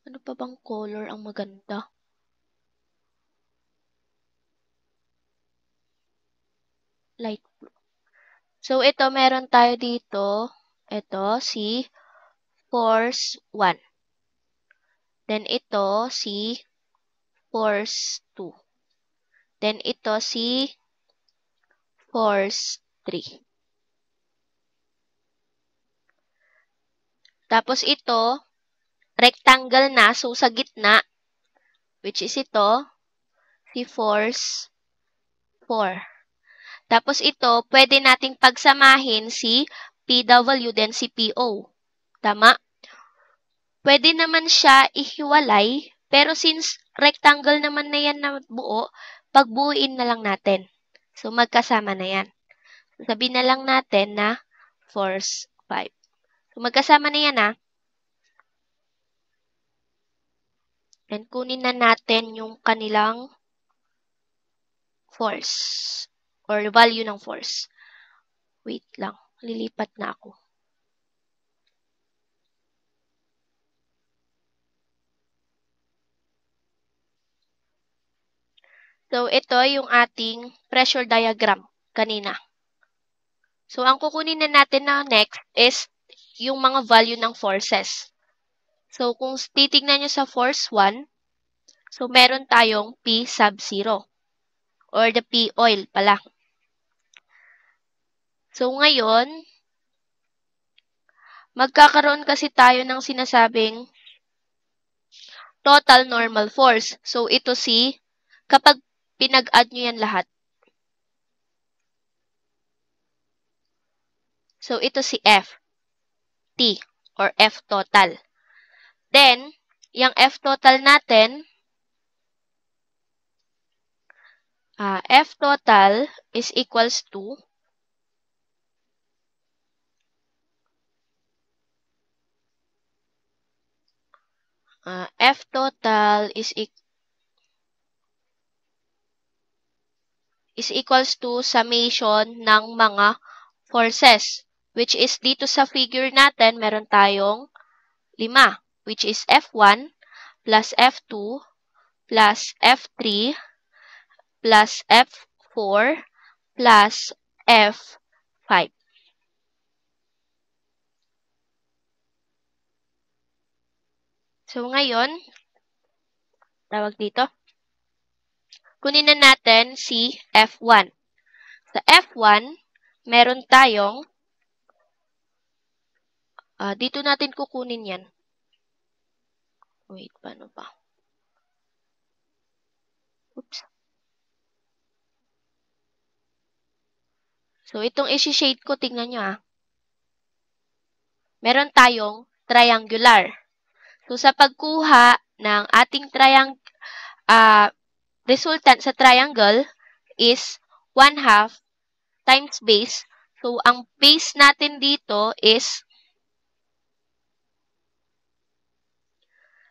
Ano pa bang color ang maganda? Light blue. So, ito, meron tayo dito. Ito, si force 1. Then ito si force 2. Then ito si force 3. Tapos ito, rectangle na, so sa gitna, which is ito, si force 4. Tapos ito, pwede nating pagsamahin si PW then si PO. Tama? Pwede naman siya ihiwalay, pero since rectangle naman na yan na buo, pagbuuin na lang natin. So, magkasama na yan. Sabihin na lang natin na force 5. So, magkasama na yan And kunin na natin yung kanilang force or value ng force. Wait lang. Lilipat na ako. So, ito yung ating pressure diagram kanina. So, ang kukunin na natin na next is yung mga value ng forces. So, kung titignan nyo sa force 1, so meron tayong P sub 0 or the P oil pala. So, ngayon, magkakaroon kasi tayo ng sinasabing total normal force. So, ito kapag pinag-add nyo yan lahat. So, ito si F, T, or F total. Then, yung F total natin, F total is equals to F total is equals to summation ng mga forces, which is dito sa figure natin, meron tayong 5, which is F1 plus F2 plus F3 plus F4 plus F5. So, ngayon, tawag dito, kunin na natin si F1. Sa F1, meron tayong, dito natin kukunin yan. Wait, paano ba? Oops. So, itong isi-shade ko, tingnan nyo Meron tayong triangular. So, sa pagkuha ng ating resultant sa triangle is 1/2 times base. So, ang base natin dito is,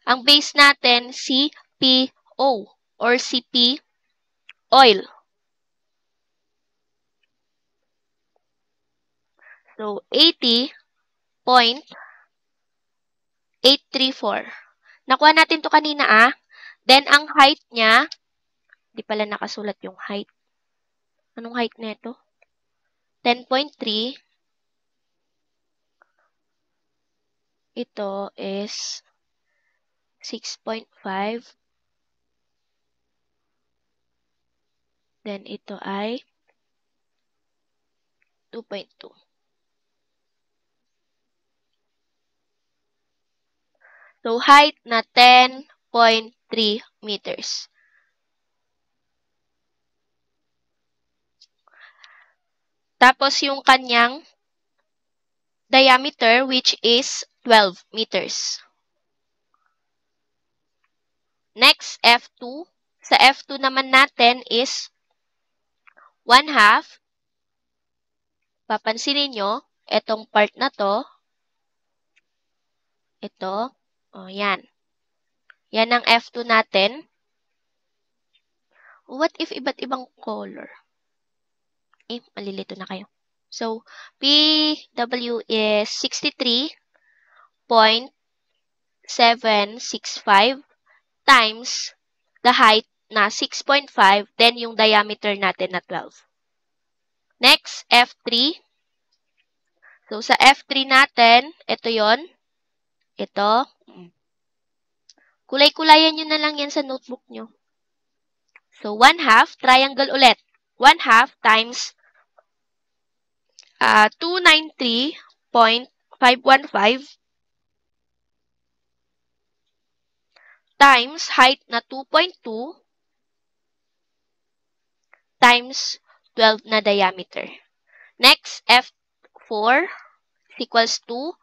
ang base natin si PO or si P oil. So, 80.834. Nakuha natin to kanina Then, ang height niya, di pala nakasulat yung height. Anong height nito? 10.3. Ito is 6.5. Then, ito ay 2.2. So, height na 10.3 meters. Tapos, yung kanyang diameter, which is 12 meters. Next, F2. Sa F2 naman natin is 1/2. Papansinin nyo, itong part na to, ito, yan. Yan ang F2 natin. What if iba't ibang color? Malilito na kayo. So, PW is 63.765 times the height na 6.5, then yung diameter natin na 12. Next, F3. So, sa F3 natin, ito yon. Ito. Kulay-kulayan nyo na lang yan sa notebook nyo. So, 1/2, triangle ulit. 1/2 times 293.515 times height na 2.2 times 12 na diameter. Next, F4 equals to,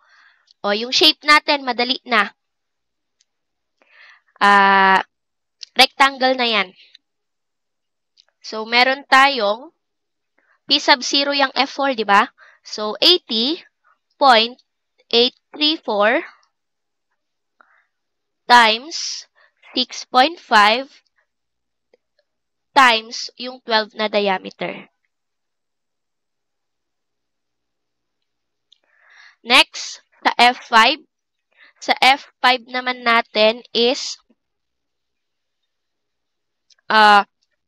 yung shape natin, madali na. Rectangle na yan. So, meron tayong P sub 0 yung F4, di ba? So, 80.834 times 6.5 times yung 12 na diameter. Next, sa F5. Sa F5 naman natin is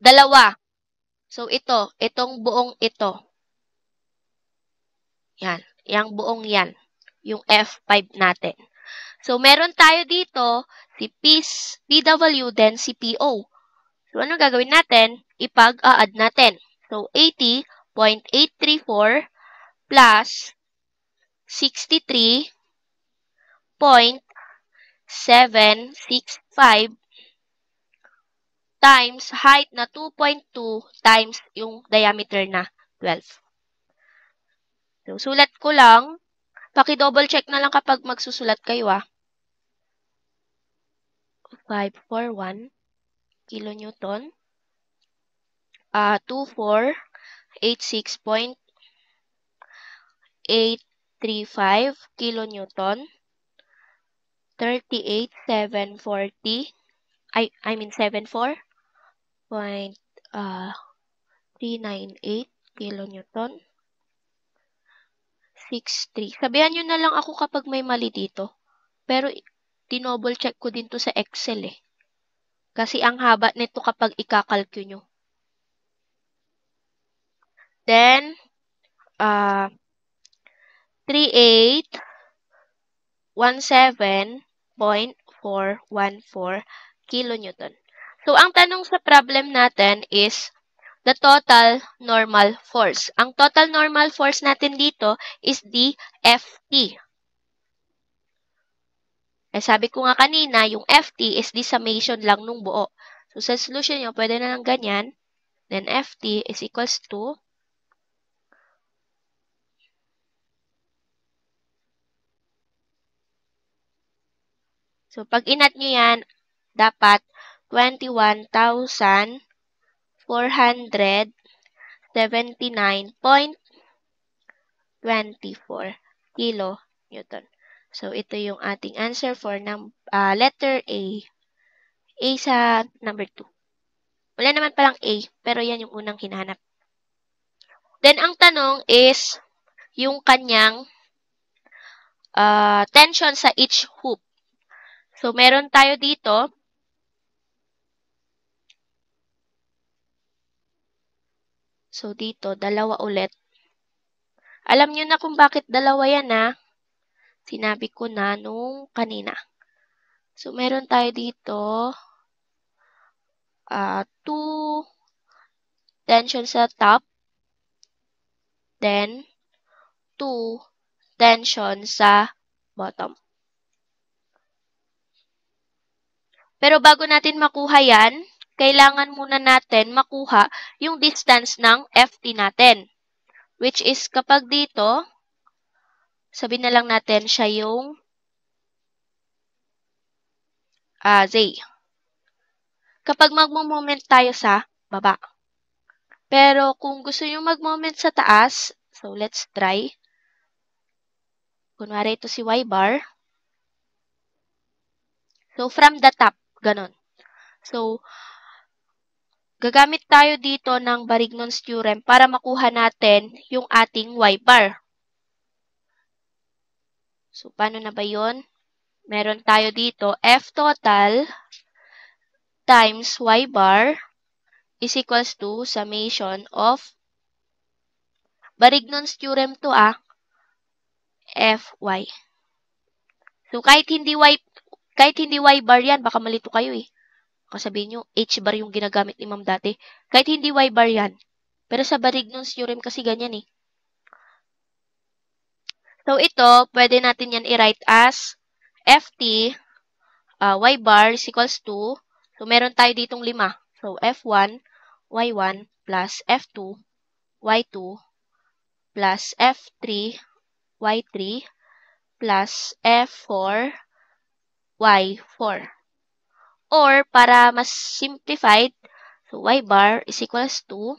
dalawa. So, itong buong ito. Yan. Yang buong yan. Yung F5 natin. So, meron tayo dito si PW, then si PO. So, ano gagawin natin? Ipag-a-add natin. So, 80.834 plus 63.765 times height na 2.2 times yung diameter na 12. So, sulat ko lang. Paki-double check na lang kapag magsusulat kayo 541 kilonewton. 2486.835 kilonewton. 38,740. I mean 74.398 kilonewton. 63. Sabihan nyo na lang ako kapag may mali dito. Pero, dinouble check ko din to sa Excel Kasi ang haba nito kapag ikakalkyo nyo. Then, 3817.414 kilonewton. So, ang tanong sa problem natin is the total normal force. Ang total normal force natin dito is the FT. Sabi ko nga kanina, yung FT is the summation lang nung buo. So, sa solution nyo, pwede na lang ganyan. Then, FT is equals to so, pag inat nyo yan, dapat 21,479.24 kilonewton. So, ito yung ating answer for letter A. A sa number 2. Wala naman palang A, pero yan yung unang hinahanap. Then, ang tanong is yung kanyang tension sa each hoop. So, meron tayo dito. So, dito, dalawa ulit. Alam nyo na kung bakit dalawa yan Sinabi ko na nung kanina. So, meron tayo dito 2 tension sa top. Then, 2 tension sa bottom. Pero bago natin makuha yan, kailangan muna natin makuha yung distance ng FT natin. Which is kapag dito, sabihin na lang natin siya yung Z. Kapag mag-moment tayo sa baba. Pero kung gusto nyo mag-moment sa taas, so let's try. Kunwari ito si Y bar. So from the top, ganon. So, gagamit tayo dito ng Barignon's theorem para makuha natin yung ating Y bar. So, paano na ba yun? Meron tayo dito, F total times Y bar is equals to summation of Barignon's theorem to Fy. So, kahit Kahit hindi Y bar yan, baka malito kayo eh. Baka sabihin nyo, H bar yung ginagamit ni ma'am dati. Kahit hindi Y bar yan. Pero sa Barignon's theorem kasi ganyan eh. So, ito, pwede natin yan i-write as Ft y bar is equals to, so meron tayo ditong 5. So, F1, Y1 plus F2, Y2 plus F3, Y3 plus F4, Y4. Or, para mas simplified, so Y bar is equals to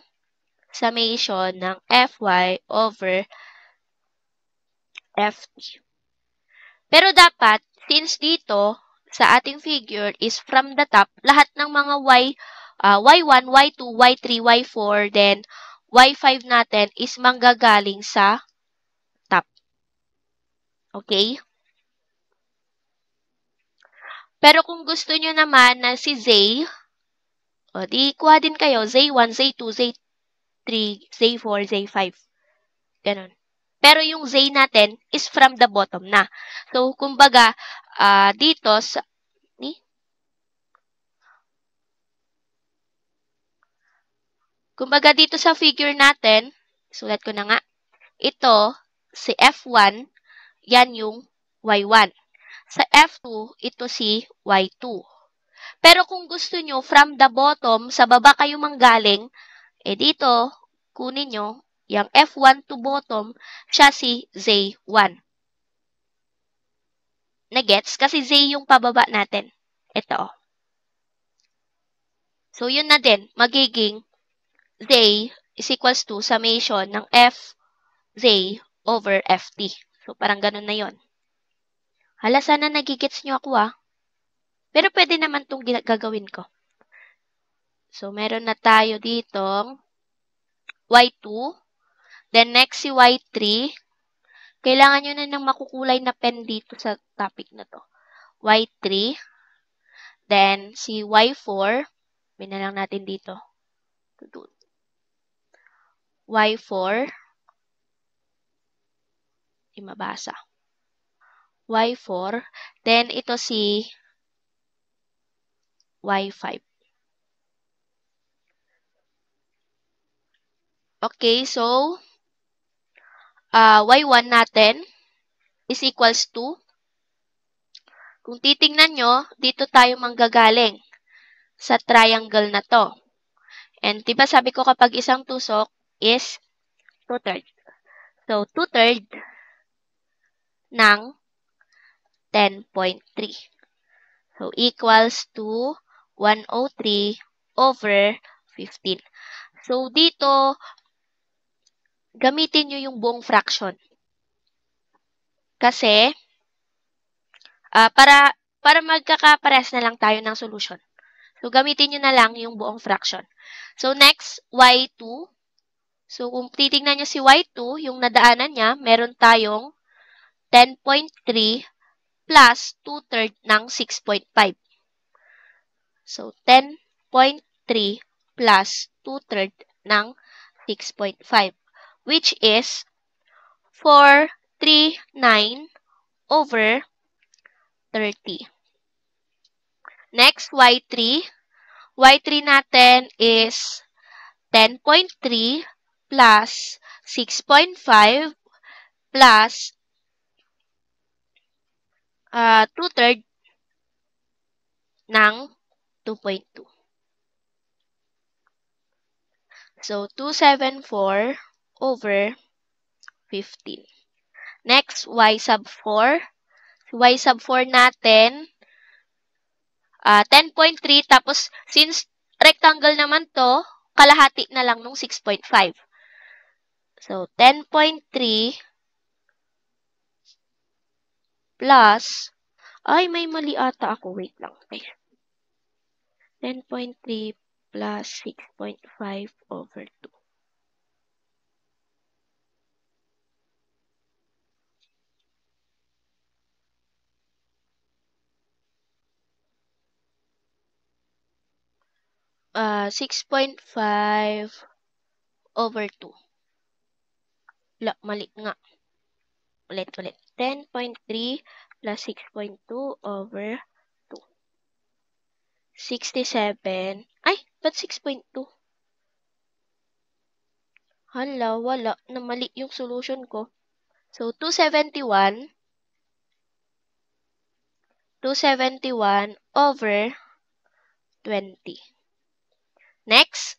summation ng Fy over Ft. Pero dapat, since dito, sa ating figure is from the top, lahat ng mga Y1, Y2, Y3, Y4, then Y5 natin is manggagaling sa top. Okay? Pero kung gusto nyo naman na si Zay, o di kuha din kayo, Z1, Z2, Z3, Z4, Z5. Ganon. Pero yung Z natin is from the bottom na. So, kumbaga, dito sa, dito sa figure natin, sulat ko na nga, ito, si F1, yan yung Y1. Sa F2, ito si Y2. Pero kung gusto nyo, from the bottom, sa baba kayo manggaling, dito, kunin nyo, yung F1 to bottom, siya si Z1. Nagets? Kasi Z yung pababa natin. Ito. So, yun na din. Magiging Z is equals to summation ng F Z over Ft. So, parang ganun na yon. Hala, sana nagigets nyo ako Pero pwede naman itong gagawin ko. So, meron na tayo ditong Y2. Then, next si Y3. Kailangan nyo na ng makukulay na pen dito sa topic na to. Y3. Then, si Y4. Binalang natin dito. Y4. Di mabasa. Y4. Then, ito si Y5. Okay, so, Y1 natin is equals to, kung titingnan nyo, dito tayo manggagaling sa triangle na to. And diba sabi ko kapag isang tusok is 2/3. So, 2/3 ng 10.3. So, equals to 103 over 15. So, dito, gamitin nyo yung buong fraction. Kasi, para magkakaparehas na lang tayo ng solution. So, gamitin nyo na lang yung buong fraction. So, next, Y2. So, kung titignan nyo si Y2, yung nadaanan niya, meron tayong 10.3 plus 2/3 ng 6.5. So, 10.3 plus 2/3 ng 6.5, which is 439 over 30. Next, Y3. Y3 natin is 10.3 plus 6.5 plus 2/3 ng 2.2. So, 274 over 15. Next, Y sub 4. Y sub 4 natin, 10.3. Tapos, since rectangle naman to, kalahati na lang nung 6.5. So, 10.3 plus, ay, may mali ata ako. Wait lang. 10.3 plus 6.5 over 2. Uh, 6.5 over 2. Mali nga. Ulit. 10.3 plus 6.2 over 67. Ay, ba't 6.2? Hala, wala. Namali yung solution ko. So, 271 over 20. Next,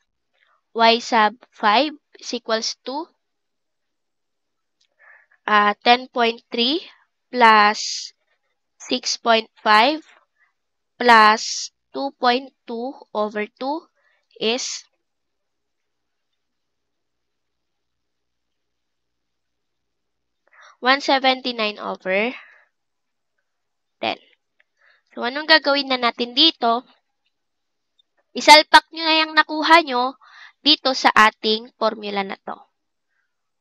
y sub 5 is equals to 10.3 plus 6.5 plus 2.2 over 2 is 179 over 10. So, anong gagawin na natin dito? Isalpak nyo na yung nakuha nyo dito sa ating formula na to.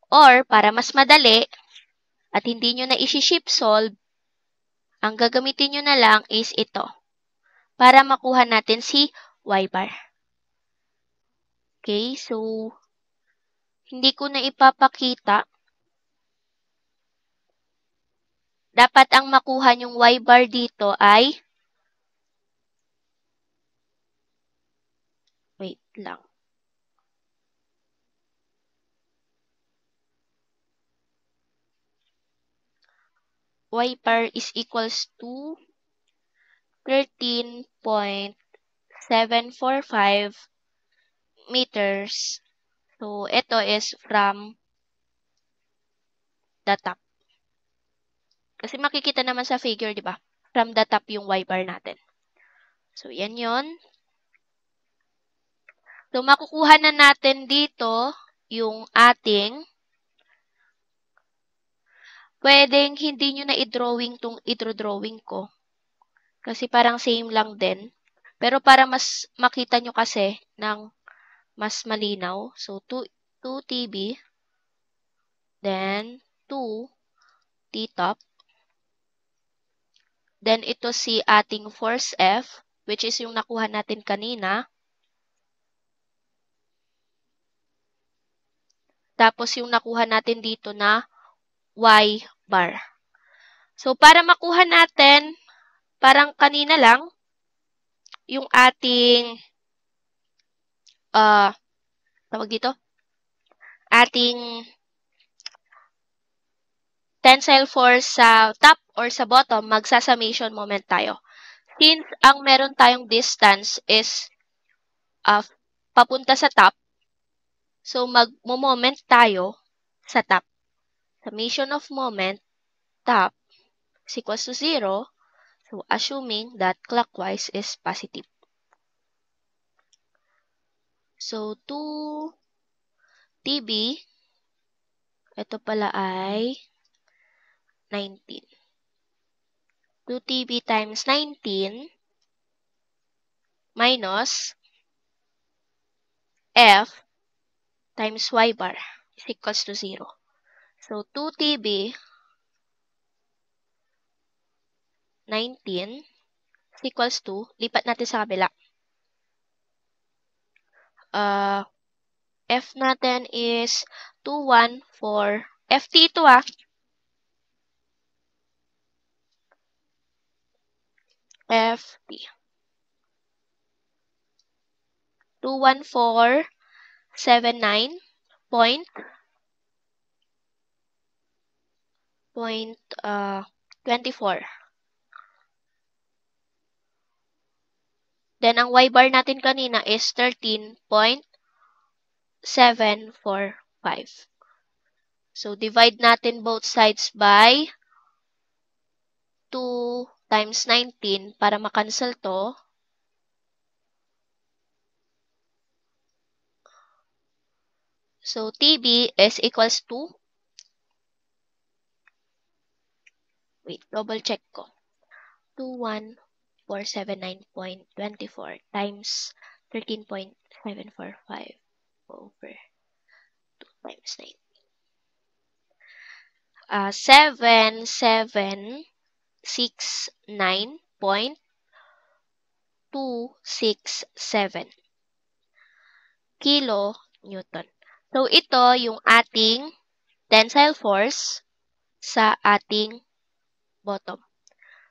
Or, para mas madali, at hindi nyo na isi-shift solve, ang gagamitin nyo na lang is ito. Para makuha natin si y bar. Okay, so, hindi ko na ipapakita. Dapat ang makuha nyong y bar dito ay, wait lang. Y bar is equals to 13.745 meters. So, ito is from the top. Kasi makikita naman sa figure, di ba? From the top yung y bar natin. So, yan yon. So, makukuha na natin dito yung ating, pwedeng hindi nyo na i-drawing tong i-drawing ko. Kasi parang same lang din. Pero para mas makita nyo kasi ng mas malinaw. So, 2 TB. Then, 2 T-top. Then, ito si ating force F, which is yung nakuha natin kanina. Tapos, yung nakuha natin dito na Y bar. So, para makuha natin, parang kanina lang, yung ating, tawag dito, ating tensile force sa top or sa bottom, magsa-summation moment tayo. Since ang meron tayong distance is papunta sa top, so mag-moment tayo sa top. Summation of moment, top, is equals to 0. So, assuming that clockwise is positive. So, 2 TB, ito pala ay 19. 2 TB times 19 minus F times Y bar is equals to 0. So, 2 TB 19 is equals to, lipat natin sa kabila. F natin is 214. FT ito FT. 21479.24. Then, ang Y bar natin kanina is 13.745. So, divide natin both sides by 2 times 19 para makancel to. So, TB is equals to, wait, double check ko. 21479.24 times 13.745 over 2 times 9. 7769.267 kilo Newton. So, ito yung ating tensile force sa ating bottom.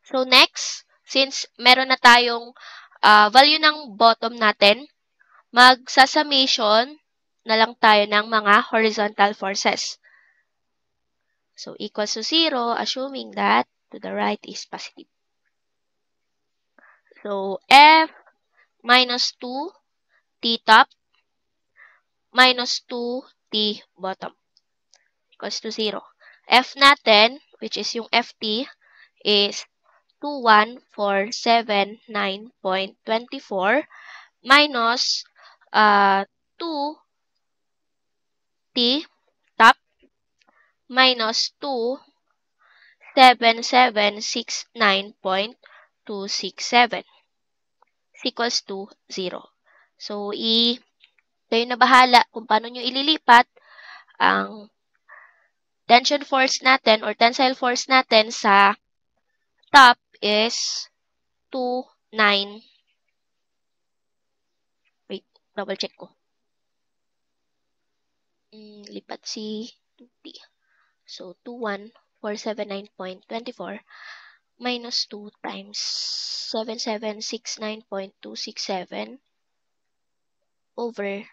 So, next, since meron na tayong value ng bottom natin, magsa-summation na lang tayo ng mga horizontal forces. So, equals to 0, assuming that to the right is positive. So, F minus 2 T top minus 2 T bottom equals to 0. F natin, which is yung FT, is 21,479.24 minus 2T top minus 2,7769.267 is equals to 0. So, kayo na bahala kung paano nyo ililipat ang tension force natin or tensile force natin sa top is 29. Wait, double check ko. Lipat si 2T. So, 21,479.24 minus 2 times 7769.267 over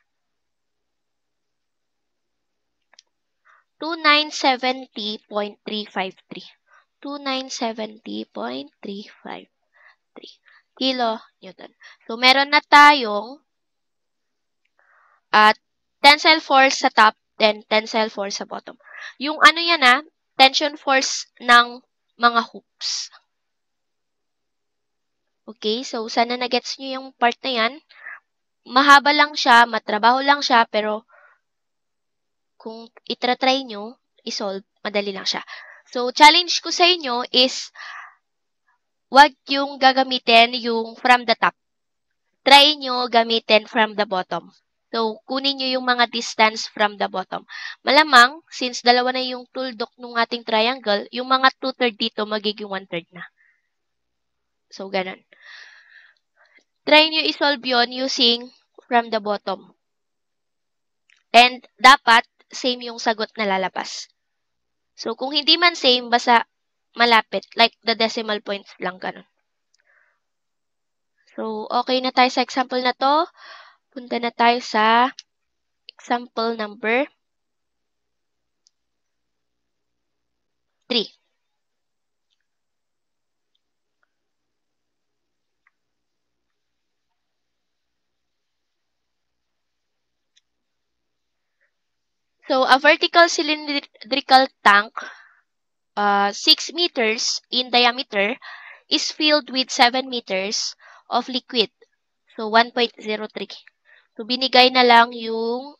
2970.353. 2970.353 kilonewton. So, meron na tayong tensile force sa top, then tensile force sa bottom. Yung ano yan tension force ng mga hoops. Okay, so sana na-gets nyo yung part na yan. Mahaba lang siya, matrabaho lang siya, pero kung itratry nyo, isolve, madali lang siya. So, challenge ko sa inyo is, wag yung gagamitin yung from the top. Try nyo gamitin from the bottom. So, kunin nyo yung mga distance from the bottom. Malamang, since dalawa na yung tuldok ng ating triangle, yung mga 2/3 dito magiging 1/3 na. So, ganun. Try nyo isolve yon using from the bottom. And dapat, same yung sagot na lalabas. So, kung hindi man same, basta malapit. Like the decimal points lang ganun. So, okay na tayo sa example na to. Punta na tayo sa example number 3. So, a vertical cylindrical tank, 6 meters in diameter, is filled with 7 meters of liquid. So, 1.03. So, binigay na lang yung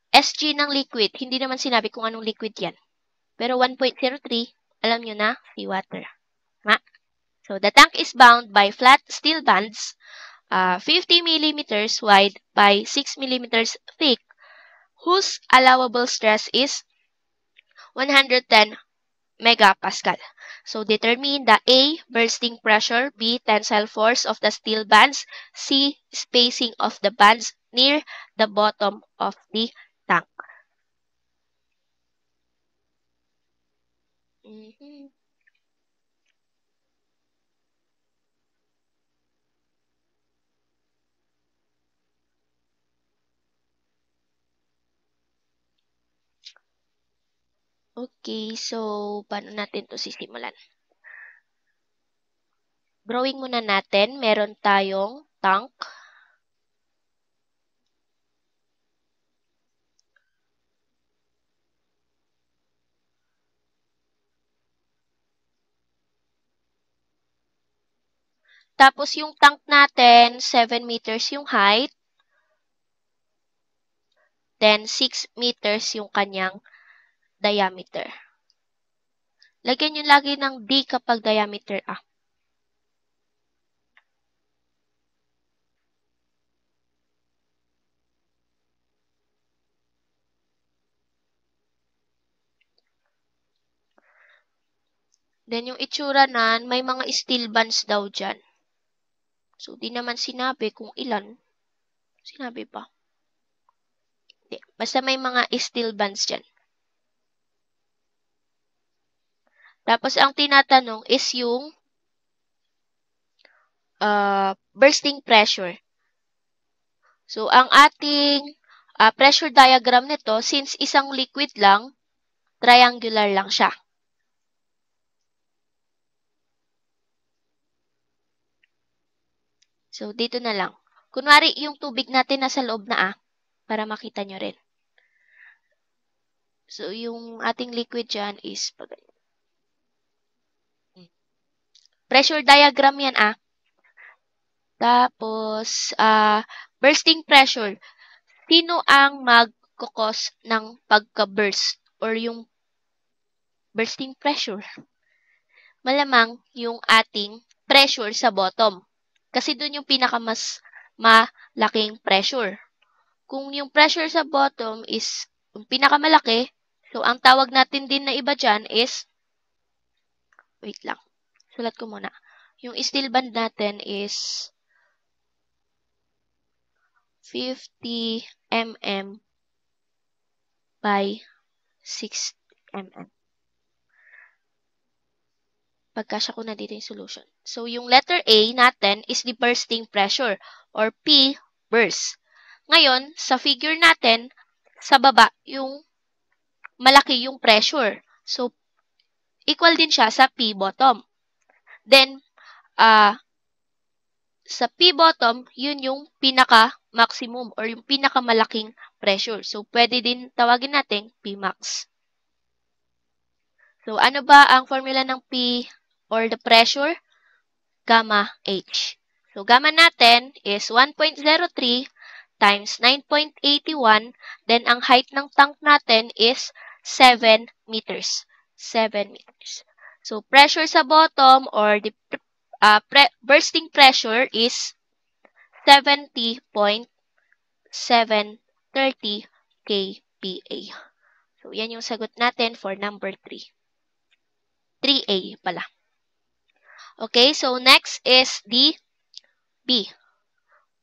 SG ng liquid. Hindi naman sinabi kung anong liquid yan. Pero 1.03, alam nyo na, seawater. So, the tank is bound by flat steel bands, 50 millimeters wide by 6 millimeters thick, whose allowable stress is 110 megapascal. So, determine the A, bursting pressure, B, tensile force of the steel bands, C, spacing of the bands near the bottom of the tank. Okay, so, paano natin to sisimulan? Drawing muna natin, meron tayong tank. Tapos yung tank natin, 7 meters yung height. Then, 6 meters yung kanyang diameter. Lagyan nyo lagi ng D kapag diameter Then, yung itsura nan, may mga steel bands daw dyan. So, di naman sinabi kung ilan. Sinabi pa. Hindi. Basta may mga steel bands dyan. Tapos, ang tinatanong is yung bursting pressure. So, ang ating pressure diagram nito, since isang liquid lang, triangular lang siya. So, dito na lang. Kunwari, yung tubig natin nasa loob na para makita nyo rin. So, yung ating liquid dyan is pressure diagram yan Tapos, bursting pressure. Sino ang magkukos ng pagka-burst or yung bursting pressure? Malamang yung ating pressure sa bottom. Kasi doon yung pinakamas malaking pressure. Kung yung pressure sa bottom is yung pinakamalaki, so ang tawag natin din na iba dyan is, wait lang, sulat ko muna. Yung steel band natin is 50 mm by 6 mm. Pagkasya ko na dito yung solution. So, yung letter A natin is the bursting pressure or P, burst. Ngayon, sa figure natin, sa baba, yung malaki yung pressure. So, equal din siya sa P bottom. Then, sa P bottom, yun yung pinaka-maximum or yung pinakamalaking pressure. So, pwede din tawagin natin P max. So, ano ba ang formula ng P or the pressure? Gamma H. So, gamma natin is 1.03 times 9.81. Then, ang height ng tank natin is 7 meters. 7 meters. So, pressure sa bottom or the bursting pressure is 70.730 kPa. So, yan yung sagot natin for number 3. 3A pala. Okay, so next is the B.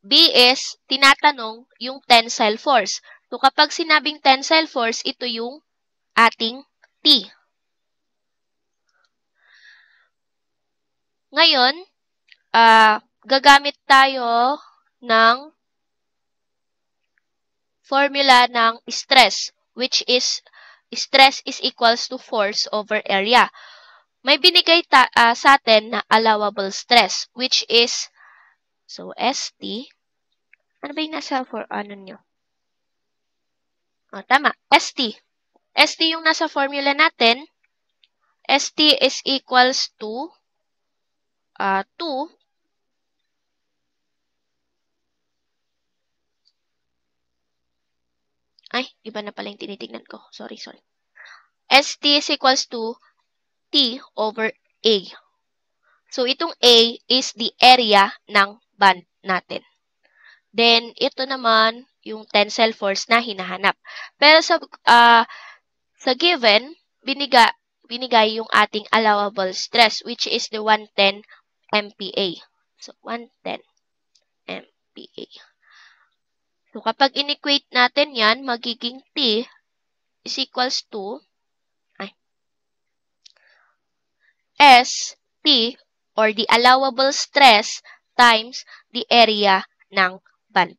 B is tinatanong yung tensile force. So, kapag sinabing tensile force, ito yung ating T. Ngayon, gagamit tayo ng formula ng stress, which is stress is equals to force over area. May binigay sa atin na allowable stress, which is, so, ST. Ano ba yung nasa for ano nyo? Tama, ST. ST yung nasa formula natin. ST is equals to 2 ay, iba na pala yung tinitignan ko. Sorry. ST is equals to T over A. So, itong A is the area ng band natin. Then, ito naman yung tensile force na hinahanap. Pero sa given, binigay yung ating allowable stress, which is the 110 MPa. So, 110 MPa. So, kapag in-equate natin yan, magiging T is equals to ST or the allowable stress times the area ng band.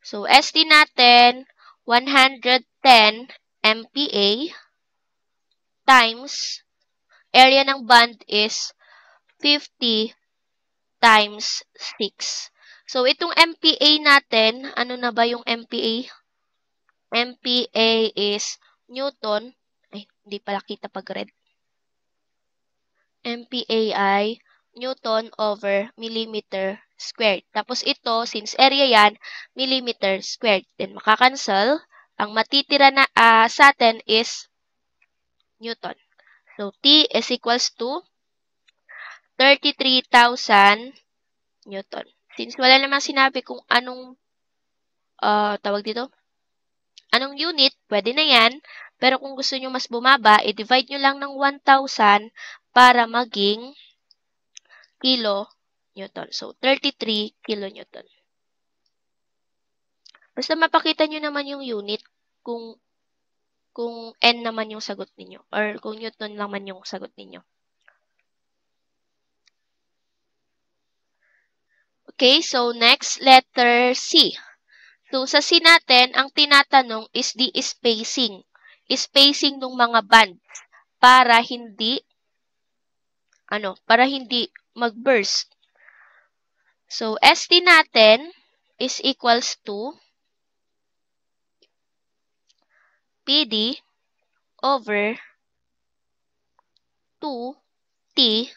So, ST natin, 110 MPa times area ng band is 50 times 6. So, itong MPa natin, ano na ba yung MPa? MPa is Newton. Ay, hindi pala kita pag red. MPa ay Newton over millimeter squared. Tapos ito, since area yan, millimeter squared. Then makakancel. Ang matitira na sa atin is Newton. So, T is equals to 33,000 Newton. Since wala namang sinabi kung anong tawag dito, anong unit, pwede na yan. Pero kung gusto nyo mas bumaba, i-divide nyo lang ng 1,000 para maging kilo Newton. So, 33 kilonewton. Basta mapakita nyo naman yung unit kung N naman yung sagot ninyo or kung Newton naman yung sagot ninyo. Okay, so next, letter C. So, sa C natin, ang tinatanong is the spacing. Spacing ng mga band para hindi, para hindi mag-burst. So, ST natin is equals to PD over 2T.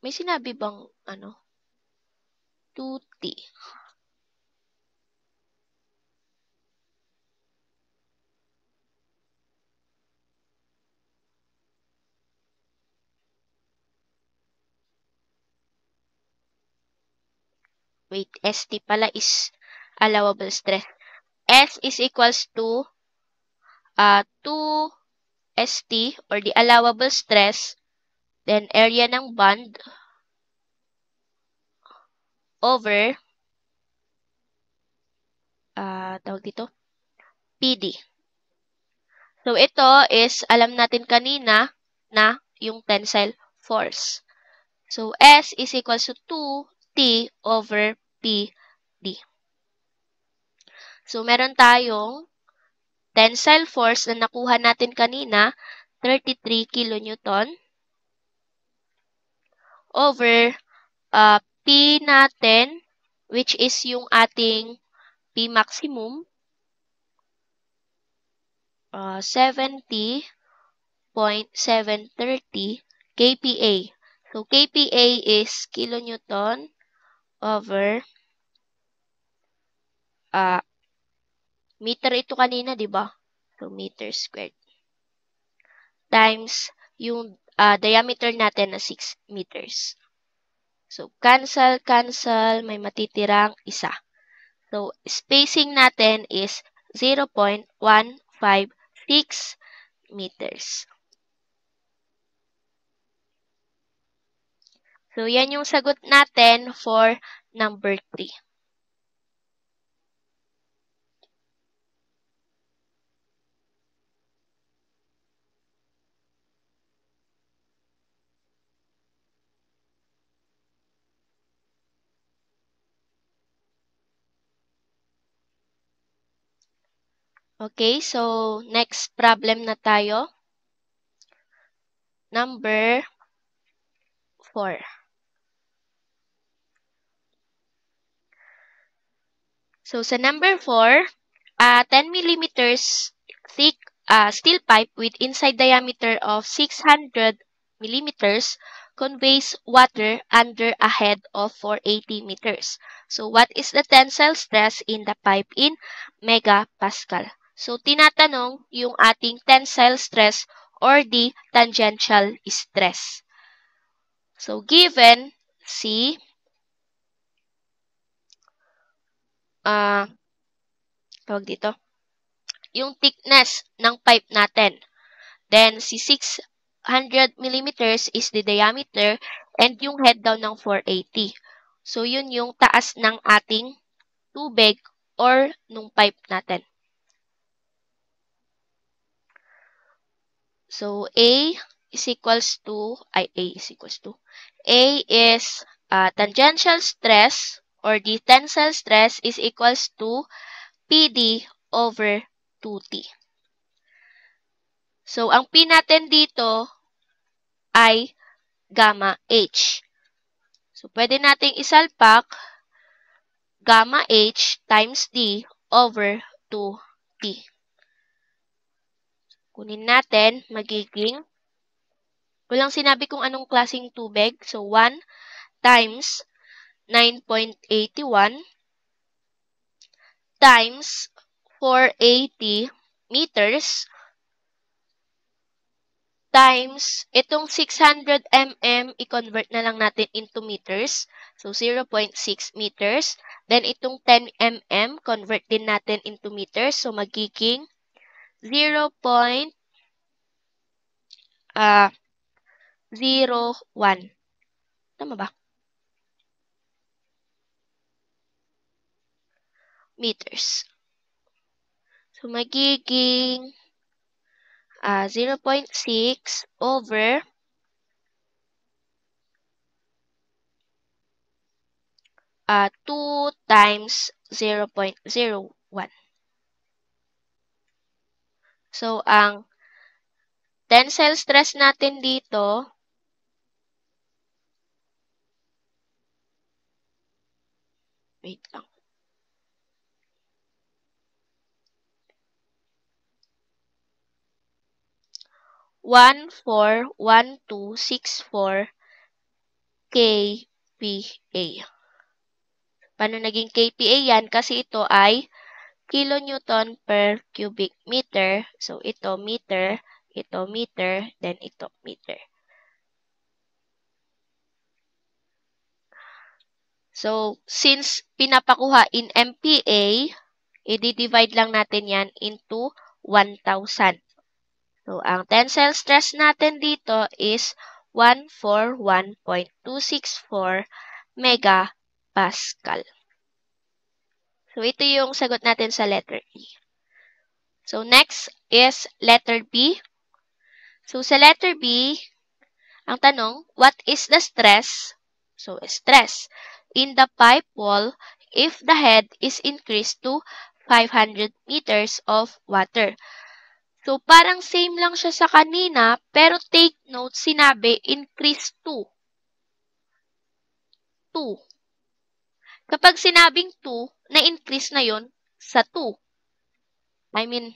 May sinabi bang, 2T. Wait, ST pala is allowable stress. S is equals to 2ST or the allowable stress, then area ng band over tawag dito, PD. So, ito is, alam natin kanina na yung tensile force. So, S is equals to 2T over PD. So, meron tayong tensile force na nakuha natin kanina, 33 kilonewton over P natin, which is yung ating P maximum, 70.730 kPa. So, kPa is kilonewton over meter ito kanina, di ba? So, meter squared. Times yung diameter natin na 6 meters. So, cancel, may matitirang isa. So, spacing natin is 0.156 meters. So, yan yung sagot natin for number 3. Okay, so next problem na tayo. Number 4. So, sa number 4, 10 millimeters thick steel pipe with inside diameter of 600 millimeters conveys water under a head of 480 meters. So, what is the tensile stress in the pipe in megapascal? So, tinatanong yung ating tensile stress or the tangential stress. So, given si tawag dito, yung thickness ng pipe natin. Then, si 600 millimeters is the diameter and yung head daw ng 480. So, yun yung taas ng ating tubig or nung pipe natin. So, A is equals to tangential stress or the tensile stress is equals to PD over 2T. So, ang P natin dito ay gamma H. So, pwede nating isalpak gamma H times D over 2T. Kunin natin, magiging, walang sinabi kung anong klaseng tubig. So, 1 times 9.81 times 480 meters times itong 600 mm, i-convert na lang natin into meters. So, 0.6 meters. Then, itong 10 mm, convert din natin into meters. So, magiging 0.01 Tama ba? Meters. So, magiging 0.6 over 2 times 0.01. So, ang tensile stress natin dito, wait lang, 141264 kPa. Paano naging kPa yan? Kasi ito ay kilonewton per cubic meter. So, ito meter, then ito meter. So, since pinapakuha in MPa, i-divide lang natin yan into 1,000. So, ang tensile stress natin dito is 141.264 megapascal. So, ito yung sagot natin sa letter E. So, next is letter B. So, sa letter B, ang tanong, what is the stress? So, stress in the pipe wall if the head is increased to 500 meters of water. So, parang same lang siya sa kanina, pero take note, sinabi, increase to 2. Kapag sinabing 2, na-increase na yon sa 2. I mean,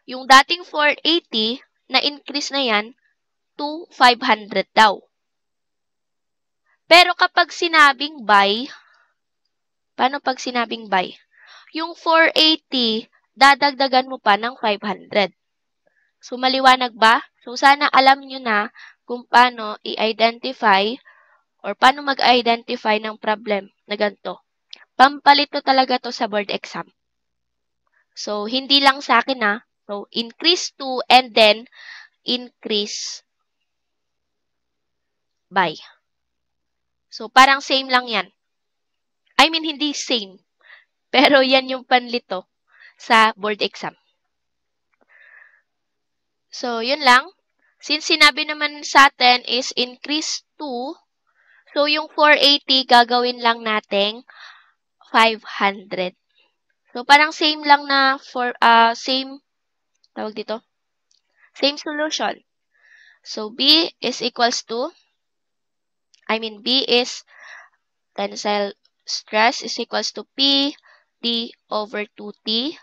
yung dating 480, na-increase na yan to 500 daw. Pero kapag sinabing by, paano pag sinabing by? Yung 480, dadagdagan mo pa ng 500. So, maliwanag ba? So, sana alam nyo na kung paano i-identify or paano mag-identify ng problem na ganito. Pampalito talaga to sa board exam. So, hindi lang sa akin na. So, increase to and then increase by. So, parang same lang yan. I mean, hindi same. Pero yan yung panlito sa board exam. So, yun lang. Since sinabi naman sa atin is increase to, so yung 480 gagawin lang nating 500. So, parang same lang na same, tawag dito, same solution. So, B is equals to, B is tensile stress is equals to P D over 2T.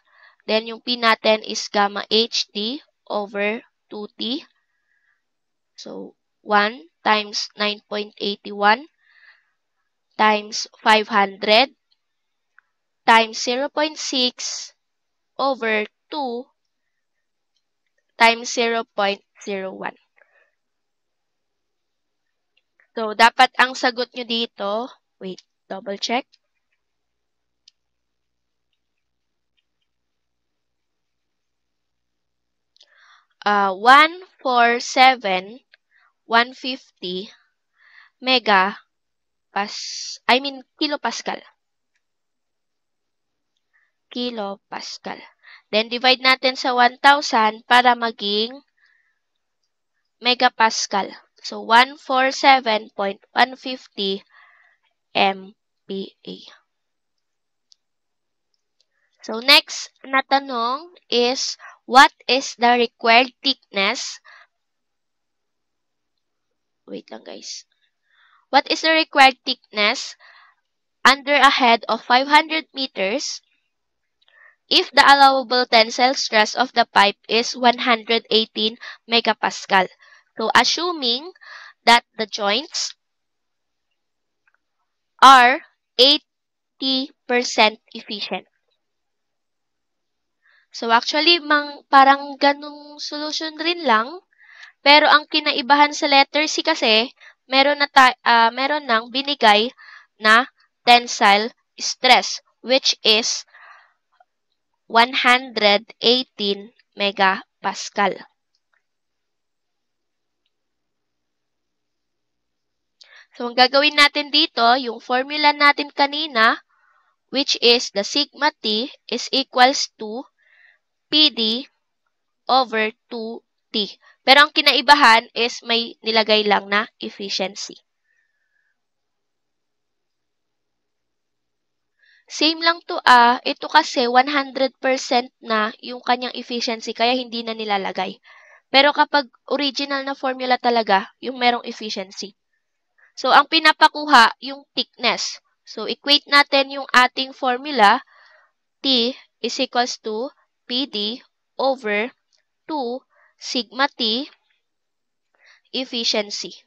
Then, yung P natin is gamma HD over 2T. So, 1 times 9.81 times 500 times 0.6 over 2 times 0.01. So, dapat ang sagot nyo dito, wait, double check. Uh, 147,150 kilopascal. Kilopascal. Then, divide natin sa 1,000 para maging megapascal. So, 147.150 MPa. So, next na tanong is, what is the required thickness? Wait lang, guys. What is the required thickness under a head of 500 meters if the allowable tensile stress of the pipe is 118 megapascal? So, assuming that the joints are 80% efficient. So, actually, parang ganung solution rin lang. Pero ang kinaibahan sa letter C kasi, meron nang binigay na tensile stress, which is 118 megapascal. So, ang gagawin natin dito, yung formula natin kanina, which is the sigma T is equals to PD over 2T. Pero ang kinaibahan is may nilagay lang na efficiency. Same lang to ito kasi 100% na yung kanyang efficiency kaya hindi na nilalagay. Pero kapag original na formula talaga, yung merong efficiency. So, ang pinapakuha, yung thickness. So, equate natin yung ating formula, T is equals to PD over 2 sigma T efficiency.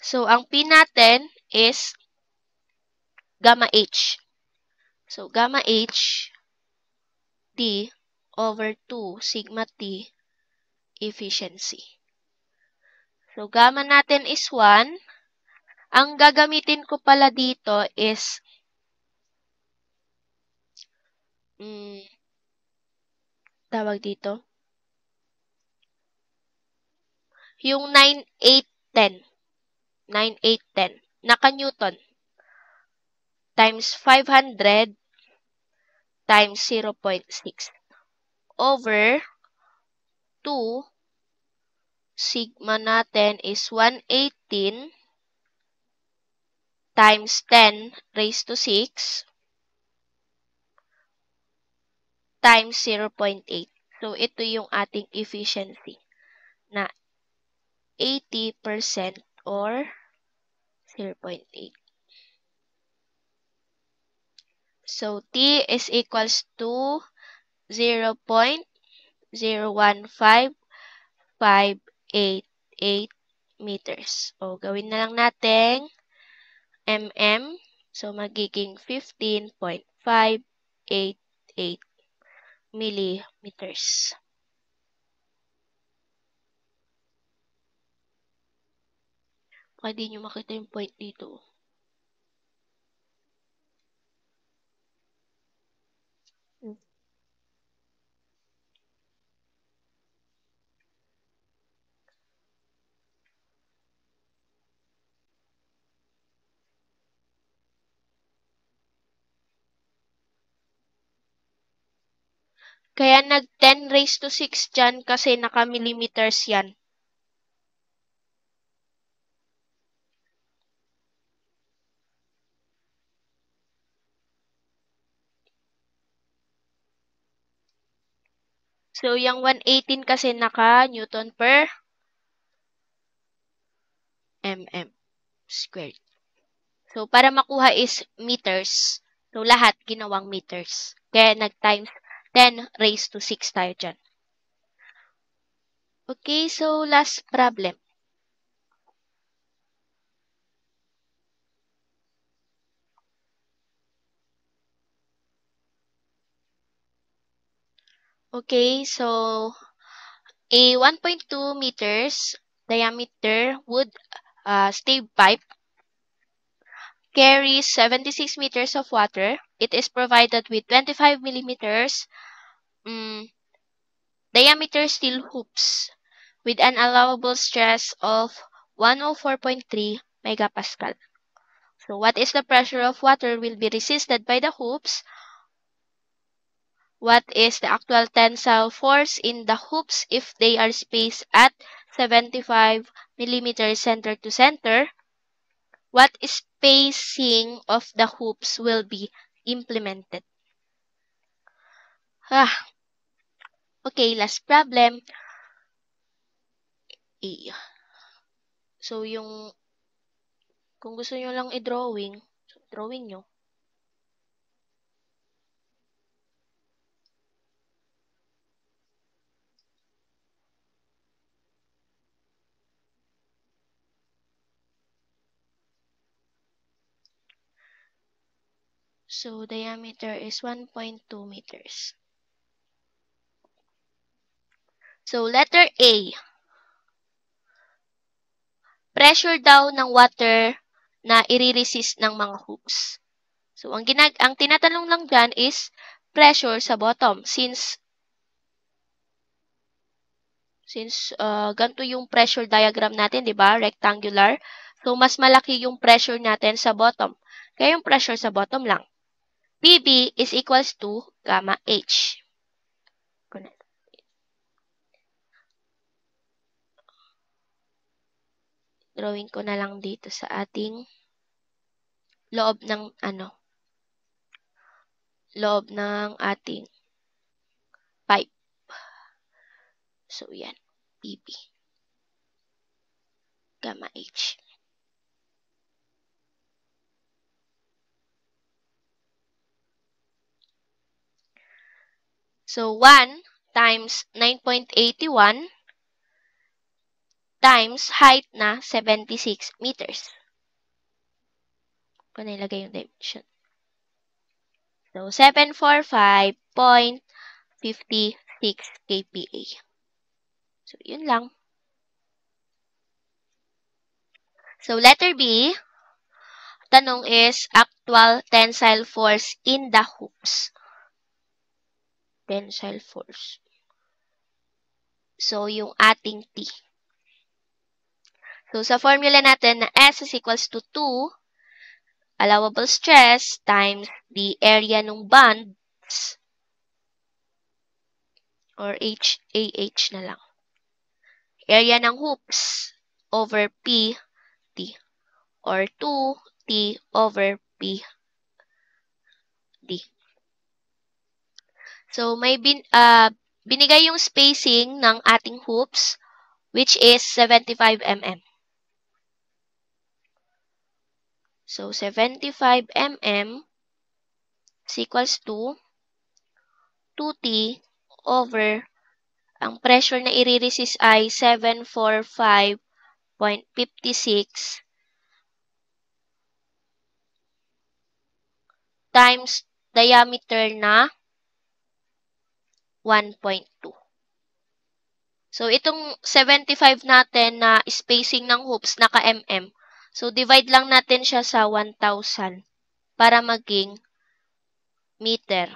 So, ang P natin is gamma H. So, gamma H T over 2 sigma T efficiency. So, gamma natin is 1. Ang gagamitin ko pala dito is tawag dito, yung 9, 8, 10. 9, 8, 10. Naka-Newton times 500 times 0.6 over 2 sigma natin is 118 times 10 raised to 6 times 0.8. So, ito yung ating efficiency na 80% or 0.8. So, T is equals to 0.015588 meters. O, gawin na lang natin mm. So, magiging 15.588 millimeters. Baka di nyo makita yung point dito. Kaya nag 10 raised to 6 dyan kasi naka-millimeters yan. So, yung 118 kasi naka-Newton per mm squared. So, para makuha is meters. So, lahat ginawang meters. Kaya nag-times 10 raised to 6 tayo dyan. Okay, so last problem. Okay, so a 1.2 meters diameter wood stave pipe carries 76 meters of water. It is provided with 25 millimeters diameter steel hoops with an allowable stress of 104.3 megapascal. So, what is the pressure of water will be resisted by the hoops? What is the actual tensile force in the hoops if they are spaced at 75 millimeters center to center? What spacing of the hoops will be implemented? Okay, last problem. So, kung gusto nyo lang i-drawing, so drawing nyo. So, diameter is 1.2 meters. So, letter A. Pressure daw ng water na i-resist ng mga hoops. So, ang tinatanong lang dyan is pressure sa bottom. Since ganito yung pressure diagram natin, di ba? Rectangular. So, mas malaki yung pressure natin sa bottom. Kaya yung pressure sa bottom lang. PB is equals to gamma H. Drawing ko na lang dito sa ating loob ng loob ng ating pipe. So, yan. PB, gamma H. So, 1 times 9.81 times height na 76 meters. Kung nilagay yung dimension. So, 745.56 kPa. So, yun lang. So, letter B, tanong is actual tensile force in the hoops. Tensile force. So, yung ating T. So, sa formula natin na S is equals to 2 allowable stress times the area ng bands or HAH na lang. Area ng hoops over P T or 2T over P D. So, may binigay yung spacing ng ating hoops which is 75 mm. So, 75 mm is equals to 2T over ang pressure na i-resist ay 745.56 times diameter na 1.2. So, itong 75 natin na spacing ng hoops, naka-mm. So, divide lang natin siya sa 1,000 para maging meter.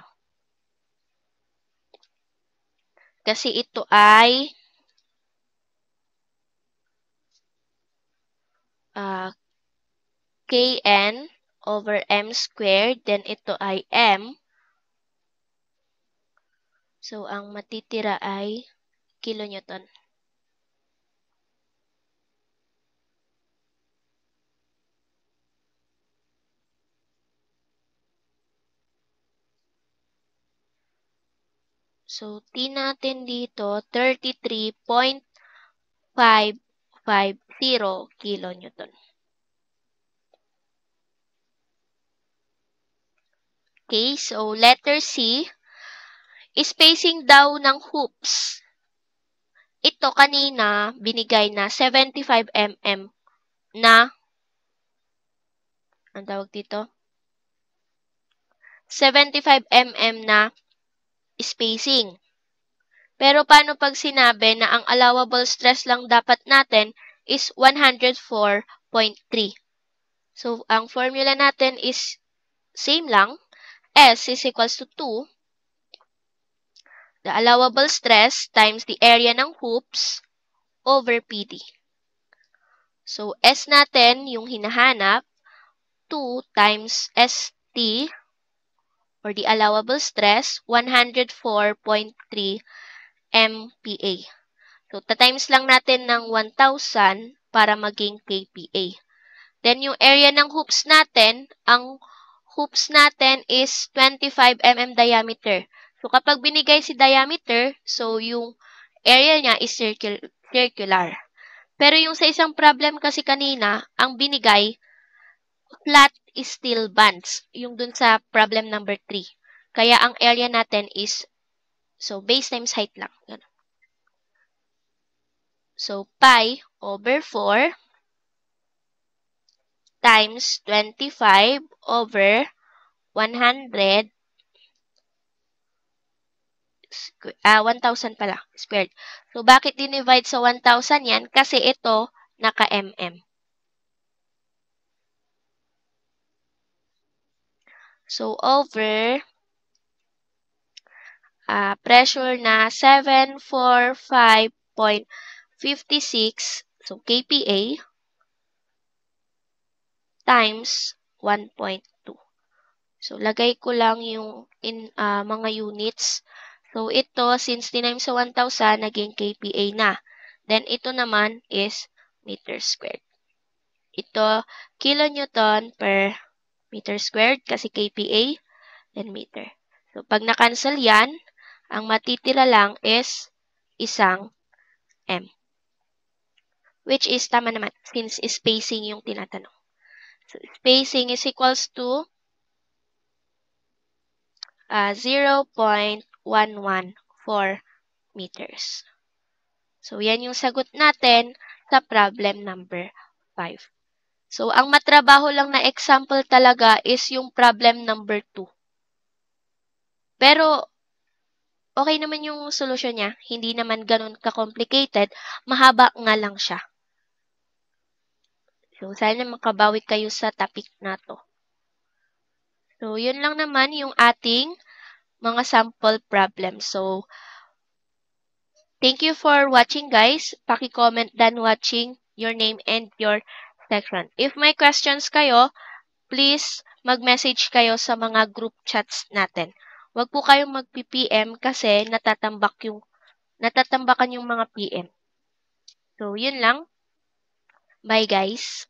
Kasi ito ay kn over m squared. Then, ito ay m. So, ang matitira ay kilonewton. So, T natin dito, 33.550 kilonewton. Okay, so letter C, spacing daw ng hoops. Ito kanina, binigay na 75 mm na, ang tawag dito? 75 mm na spacing. Pero paano pag sinabi na ang allowable stress lang dapat natin is 104.3? So, ang formula natin is same lang. S is equals to 2. The allowable stress times the area ng hoops over PD. So, S natin, yung hinahanap, 2 times ST or the allowable stress, 104.3 MPa. So, ta-times lang natin ng 1,000 para maging kPa. Then, yung area ng hoops natin, ang hoops natin is 25 mm diameter. So, kapag binigay si diameter, so yung area niya is circular. Pero yung sa isang problem kasi kanina, ang binigay, flat steel bands. Yung dun sa problem number 3. Kaya ang area natin is, so base times height lang. So, pi over 4 times 25 over 100 1,000 pala, squared. So, bakit dinivide sa 1,000 yan? Kasi ito, naka-mm. So, over pressure na 745.56, so kPa, times 1.2. So, lagay ko lang yung mga units. So, ito, since dinimes sa 1,000, naging kPa na. Then, ito naman is meter squared. Ito, kilonewton per meter squared kasi kPa and meter. So, pag na-cancel yan, ang matitira lang is isang m. Which is tama naman since spacing yung tinatanong. So, spacing is equals to 0.114 meters. So, yan yung sagot natin sa problem number 5. So, ang matrabaho lang na example talaga is yung problem number 2. Pero, okay naman yung solusyon niya. Hindi naman ganun ka-complicated. Mahaba nga lang siya. So, sana makabawi kayo sa topic na to. So, yun lang naman yung ating mga sample problems. So, thank you for watching, guys. Paki-comment done watching your name and your section. If may questions kayo, please mag-message kayo sa mga group chats natin. Huwag po kayong mag-PM kasi natatambakan yung mga PM. So, yun lang. Bye, guys.